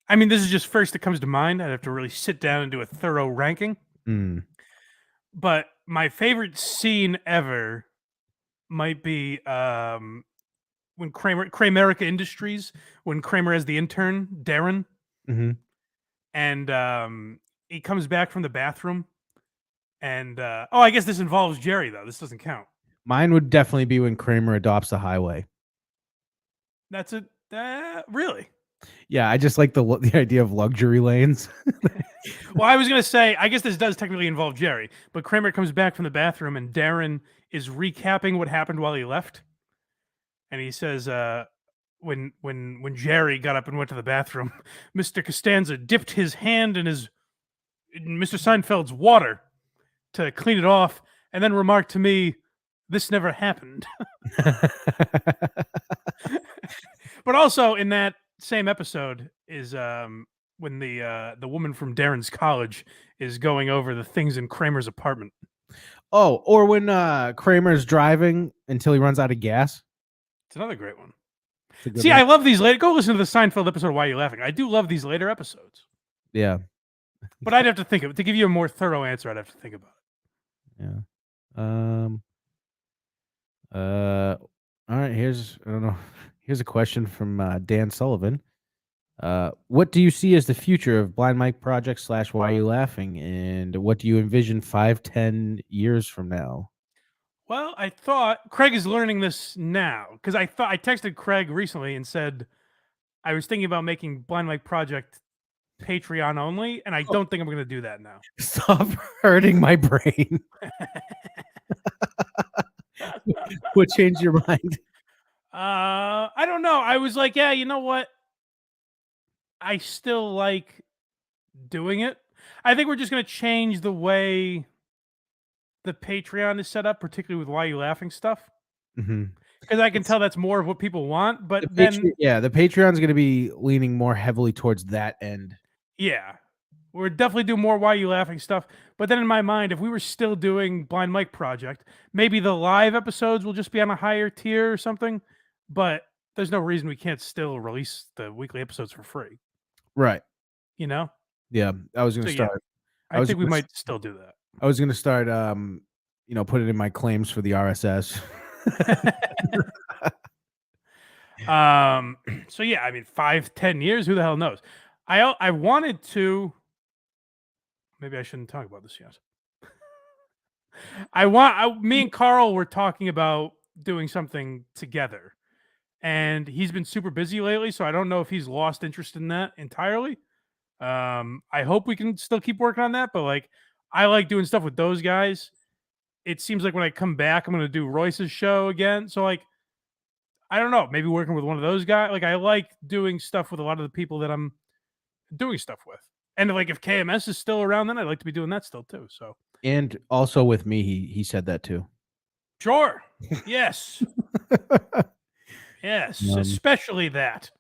I mean, this is just first that comes to mind. I'd have to really sit down and do a thorough ranking. But my favorite scene ever might be when Kramerica Industries, when Kramer has the intern, Darren. And he comes back from the bathroom. And I guess this involves Jerry, though. This doesn't count. Mine would definitely be when Kramer adopts the highway. That's it. Really? Yeah, I just like the idea of luxury lanes. Well, I was going to say, I guess this does technically involve Jerry, but Kramer comes back from the bathroom and Darren is recapping what happened while he left. And he says, when Jerry got up and went to the bathroom, Mr. Costanza dipped his hand in Mr. Seinfeld's water to clean it off and then remarked to me, "This never happened." But also in that same episode, is when the woman from Darren's college is going over the things in Kramer's apartment. Oh, or when Kramer's driving until he runs out of gas. It's another great one. It's a good See, one. I love these later. Go listen to the Seinfeld episode. Why are you laughing? I do love these later episodes, Yeah. but I'd have to think of it to give you a more thorough answer. I'd have to think about it. Yeah. All right. I don't know. Here's a question from Dan Sullivan. What do you see as the future of Blind Mike Project / Why Are You Laughing? And what do you envision 5-10 years from now? Well, I thought Craig is learning this now because I texted Craig recently and said I was thinking about making Blind Mike Project Patreon only, and I don't think I'm going to do that now. Stop hurting my brain. What changed your mind? I don't know. I was like, yeah, you know what? I still like doing it. I think we're just going to change the way the Patreon is set up, particularly with Why You Laughing stuff. Because I can tell that's more of what people want. But The then, the Patreon's going to be leaning more heavily towards that end. yeah, we're definitely doing more Why You Laughing stuff. But then in my mind, if we were still doing Blind Mike Project, maybe the live episodes will just be on a higher tier or something. But there's no reason we can't still release the weekly episodes for free. Right. You know? Yeah. I was going to So, yeah, start. I think we might still do that. I was going to start, put it in my claims for the RSS. So yeah, I mean, 5-10 years, who the hell knows? I wanted to, maybe I shouldn't talk about this yet. Me and Carl were talking about doing something together, and he's been super busy lately, so I don't know if he's lost interest in that entirely. I hope we can still keep working on that, but like, I like doing stuff with those guys. It seems like when I come back, I'm going to do Royce's show again. So like, I don't know, maybe working with one of those guys. Like, I like doing stuff with a lot of the people that I'm doing stuff with. And like, if KMS is still around, then I'd like to be doing that still too. So, And also with me, he said that too. sure. Yes. Yes. Especially that.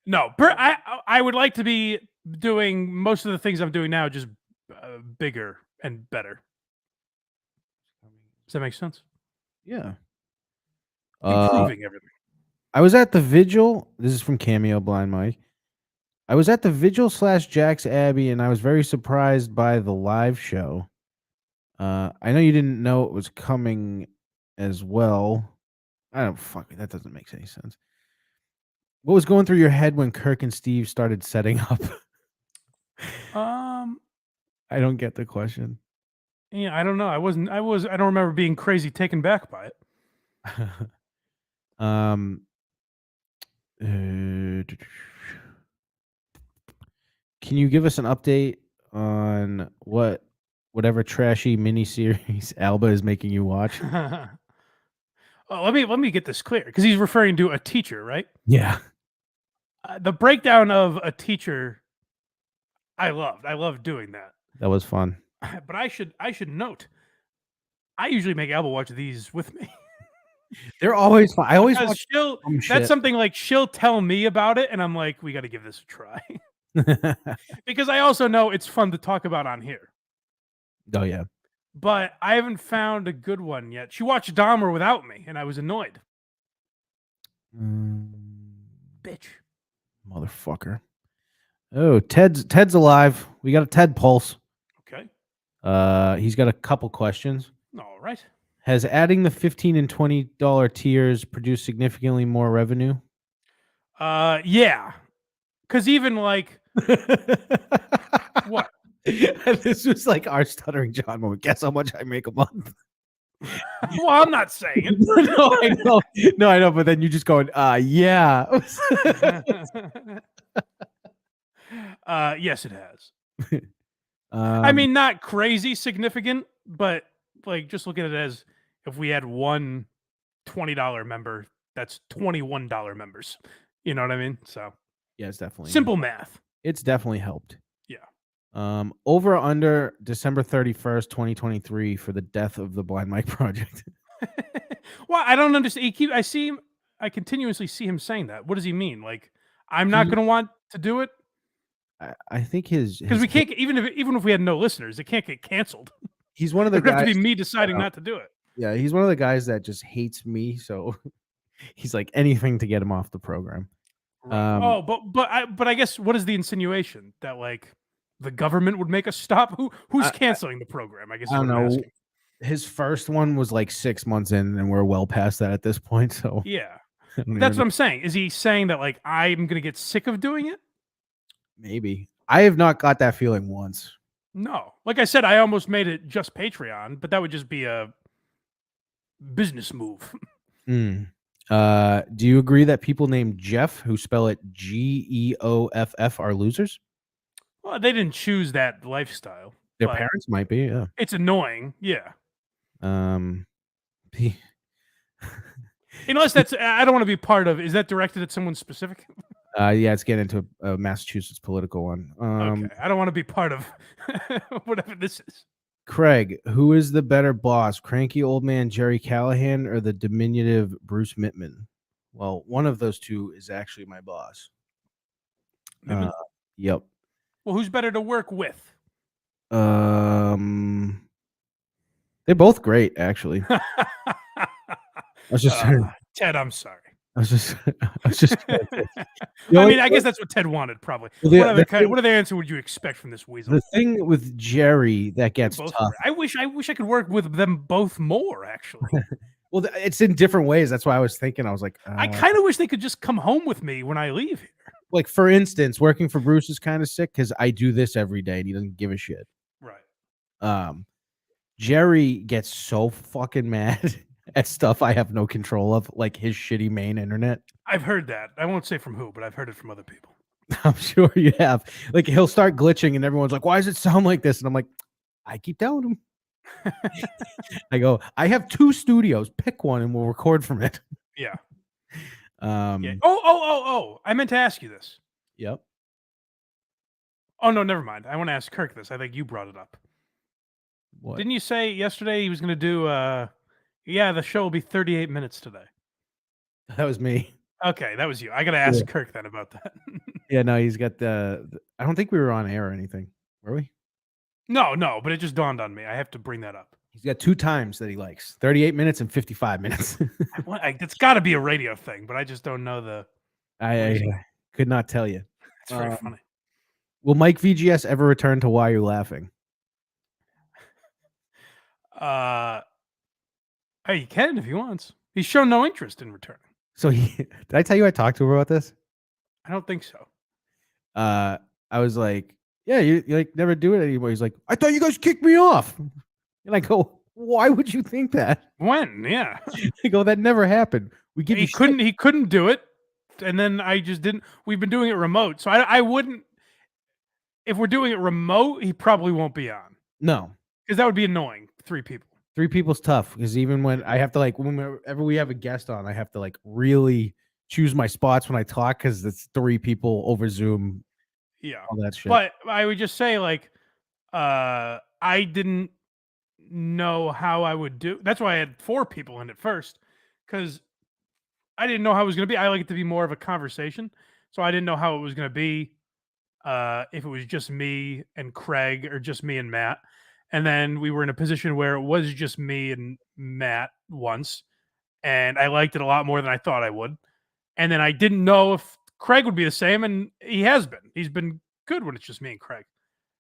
No, I would like to be doing most of the things I'm doing now, just bigger and better. Does that make sense? Yeah. Improving everything. I was at the vigil. This is from Cameo Blind Mike. I was at the vigil / Jack's Abbey, and I was very surprised by the live show. I know you didn't know it was coming as well. That doesn't make any sense. What was going through your head when Kirk and Steve started setting up? I don't get the question. Yeah, I don't know. I don't remember being crazy taken back by it. Can you give us an update on whatever trashy miniseries Alba is making you watch? Oh, let me get this clear, because he's referring to a teacher, right? Yeah. The breakdown of a teacher, I loved. I loved doing that. That was fun. But I should note, I usually make Alba watch these with me. They're always fun. I always Because watch that's something like she'll tell me about it, and I'm like, we got to give this a try. Because I also know it's fun to talk about on here. Oh yeah. But I haven't found a good one yet. She watched Dahmer without me, and I was annoyed. Bitch. Motherfucker. Oh, Ted's alive. We got a Ted pulse. Okay. He's got a couple questions. All right. Has adding the $15 and $20 tiers produced significantly more revenue? Yeah. Because even like what? This was like our Stuttering John moment. Guess how much I make a month? Well, I'm not saying it. No, I know. No, I know. But then you just going, yeah. Yes, it has. I mean, not crazy significant, but like just look at it as if we had one $20 member, that's $21 members. You know what I mean? So yeah, it's definitely simple math. It's definitely helped. Yeah. Over or under December 31st, 2023 for the death of the Blind Mike Project. Well, I don't understand. I continuously see him saying that. What does he mean? Like, I'm not He- going to want to do it I think his because we can't even if we had no listeners, it can't get canceled. he's one of the It would have to guys. be me deciding not to do it. Yeah, he's one of the guys that just hates me. So he's like anything to get him off the program. Right. Oh, but I guess what is the insinuation that like the government would make us stop? Who's canceling the program? I guess is I don't what I'm know. asking. His first one was like 6 months in, and we're well past that at this point. So Yeah, I don't that's even what I'm saying. Is he saying that like I'm gonna get sick of doing it? maybe I have not got that feeling once. No. Like I said, I almost made it just Patreon, but that would just be a business move. Hmm. Do you agree that people named Jeff, who spell it Geoff, are losers? Well, they didn't choose that lifestyle. Their but parents might be. Yeah. It's annoying. Yeah. He- Unless that's, I don't want to be part of. Is that directed at someone specific? yeah, it's getting into a Massachusetts political one. Okay. I don't want to be part of whatever this is. Craig, who is the better boss, cranky old man Jerry Callahan or the diminutive Bruce Mittman? Well, one of those two is actually my boss. Mittman? Yep. Well, who's better to work with? They're both great, actually. I was just, Ted, I'm sorry. I was just, I mean, I guess that's what Ted wanted, probably. Well, What other answer would you expect from this weasel? the thing with Jerry that gets Both tough. I wish I could work with them both more, actually. Well, it's in different ways. That's why I was thinking. I was like, I kind of wish they could just come home with me when I leave here. like, for instance, working for Bruce is kind of sick because I do this every day and he doesn't give a shit. Right. Jerry gets so fucking mad at stuff I have no control of, like his shitty main internet. I've heard that. I won't say from who, but I've heard it from other people. I'm sure you have. Like, he'll start glitching and everyone's like, why does it sound like this? And I'm like, I keep telling him. I go, I have 2 studios. Pick one and we'll record from it. Yeah. Yeah. Oh! I meant to ask you this. Yep. Oh no, never mind. I want to ask Kirk this. I think you brought it up. What? Didn't you say yesterday he was going to do? Yeah, the show will be 38 minutes today. That was me. Okay, that was you. I got to ask Kirk then about that. Yeah, no, he's got I don't think we were on air or anything. Were we? No, but it just dawned on me. I have to bring that up. He's got 2 times that he likes: 38 minutes and 55 minutes. It's got to be a radio thing, but I just don't know the. I could not tell you. It's very funny. Will Mike VGS ever return to Why Are You Laughing? Hey, he can if he wants. He's shown no interest in returning. So did I tell you I talked to him about this? I don't think so. I was like, yeah, you like never do it anymore. He's like, I thought you guys kicked me off. And I go, why would you think that? When? Yeah. I go, that never happened. We give He couldn't do it, and then I just didn't. We've been doing it remote, so I wouldn't. If we're doing it remote, he probably won't be on. No, because that would be annoying. 3 people. 3 people's tough because even when I have to like whenever we have a guest on, I have to like really choose my spots when I talk because it's 3 people over Zoom. Yeah, all that shit. But I would just say like, I didn't know how I would do. That's why I had 4 people in it first because I didn't know how it was going to be. I like it to be more of a conversation, so I didn't know how it was going to be. If it was just me and Craig or just me and Matt. And then we were in a position where it was just me and Matt once. And I liked it a lot more than I thought I would. And then I didn't know if Craig would be the same. And he has been. He's been good when it's just me and Craig.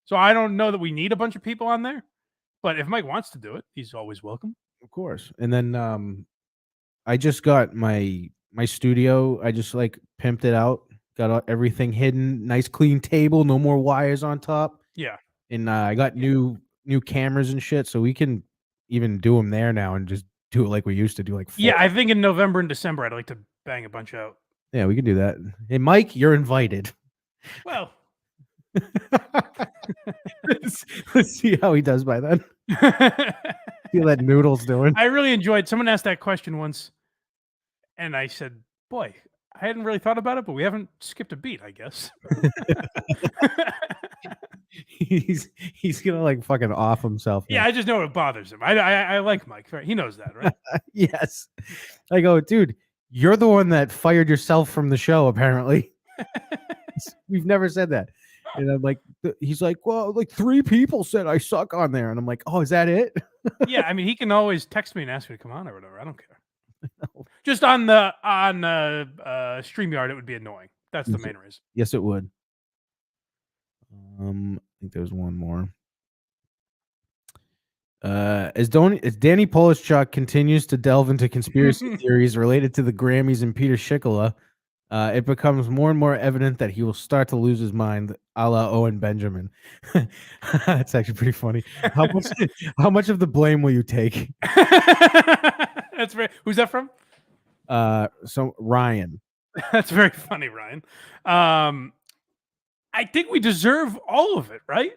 So I don't know that we need a bunch of people on there. But if Mike wants to do it, he's always welcome. Of course. And then I just got my studio. I just like pimped it out. Got everything hidden. Nice clean table. No more wires on top. Yeah. And I got new cameras and shit, so we can even do them there now and just do it like we used to do. Like 4. Yeah, I think in November and December I'd like to bang a bunch out. Yeah, we can do that. Hey, Mike, you're invited. Well, let's see how he does by then. See that Noodle's doing. I really enjoyed. Someone asked that question once, and I said, "Boy, I hadn't really thought about it, but we haven't skipped a beat, I guess." he's gonna like fucking off himself. Yeah, I just know it bothers him. I like Mike. He knows that, right? Yes. I go, dude, you're the one that fired yourself from the show, apparently. We've never said that. And I'm like, he's like, well, like 3 people said I suck on there. And I'm like, oh, is that it? Yeah, I mean, he can always text me and ask me to come on or whatever. I don't care. Just on StreamYard, it would be annoying. That's the main reason. Yes, it would. I think there's one more. As Danny Polishchuk continues to delve into conspiracy theories related to the Grammys and Peter Schickele, it becomes more and more evident that he will start to lose his mind, a la Owen Benjamin. That's actually pretty funny. How much of the blame will you take? That's very. Who's that from? So Ryan. That's very funny, Ryan. I think we deserve all of it, right?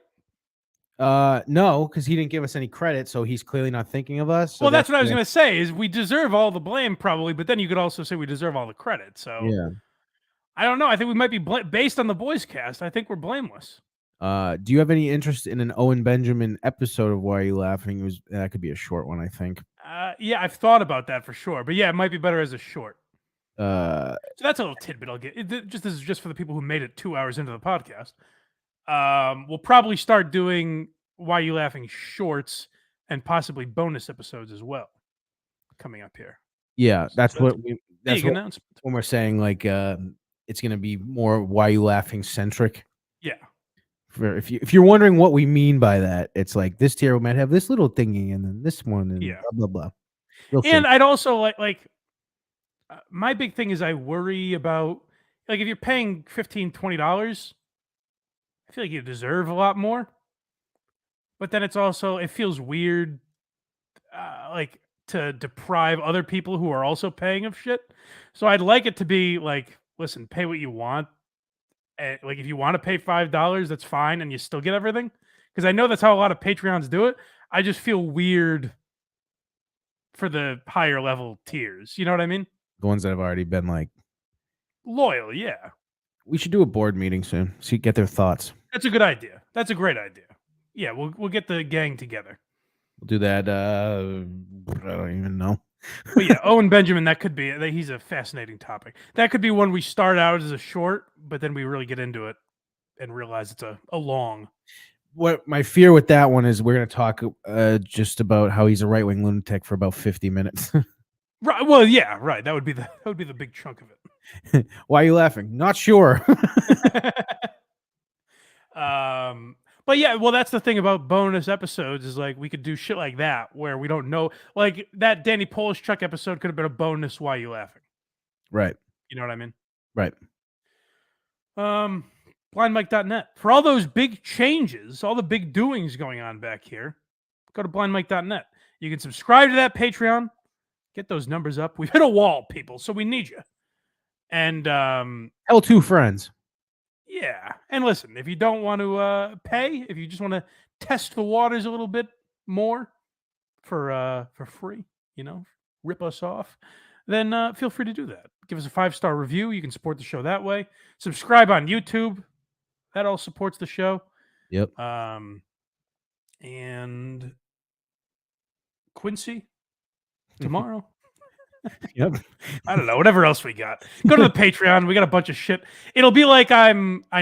No, because he didn't give us any credit, so he's clearly not thinking of us. So well, that's what I was going to say. Is we deserve all the blame, probably, but then you could also say we deserve all the credit. So yeah, I don't know. I think we might be based on the boys cast. I think we're blameless. Do you have any interest in an Owen Benjamin episode of Why Are You Laughing? That could be a short one, I think. Yeah, I've thought about that for sure, but yeah, it might be better as a short. So that's a little tidbit I'll get. This is just for the people who made it 2 hours into the podcast. We'll probably start doing Why You Laughing shorts and possibly bonus episodes as well coming up here. Yeah, that's So what announcement. when we're saying like it's gonna be more Why You Laughing centric. Yeah. If you're wondering what we mean by that, it's like this tier might have this little thingy and then this one and blah blah blah. And I'd also like my big thing is I worry about like if you're paying $15-$20, I feel like you deserve a lot more. But then it feels weird like to deprive other people who are also paying of shit. So I'd like it to be like, listen, pay what you want. And like if you want to pay $5, that's fine, and you still get everything. Because I know that's how a lot of Patreons do it. I just feel weird for the higher level tiers. You know what I mean? The ones that have already been like loyal, yeah. We should do a board meeting soon. So you get their thoughts. That's a good idea. That's a great idea. Yeah, we'll get the gang together. We'll do that. I don't even know. But yeah, Owen Benjamin, that could be. He's a fascinating topic. That could be one we start out as a short, but then we really get into it and realize it's a long. What my fear with that one is we're going to talk just about how he's a right-wing lunatic for about 50 minutes. Right. Well, yeah, right. That would be the big chunk of it. Why are you laughing? Not sure. But yeah, well, that's the thing about bonus episodes is like we could do shit like that where we don't know. Like that Danny Polishchuk episode could have been a bonus. Why are you laughing? Right. You know what I mean? Right. Blindmike.net. For all those big changes, all the big doings going on back here, go to blindmike.net. You can subscribe to that Patreon. Get those numbers up. We've hit a wall, people, so we need you. And tell 2 friends. Yeah. And listen, if you don't want to pay, if you just want to test the waters a little bit more for free, rip us off, then feel free to do that. Give us a 5-star review. You can support the show that way. Subscribe on YouTube. That all supports the show. Yep. And Quincy tomorrow. Yep. I don't know. Whatever else we got. Go to the Patreon. We got a bunch of shit. It'll be like I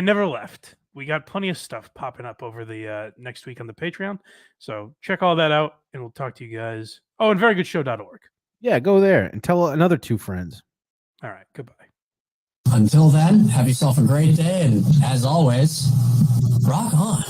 never left. We got plenty of stuff popping up over the next week on the Patreon. So check all that out, and we'll talk to you guys. Oh, and verygoodshow.org. Yeah, go there and tell another 2 friends. All right. Goodbye. Until then, have yourself a great day, and as always, rock on.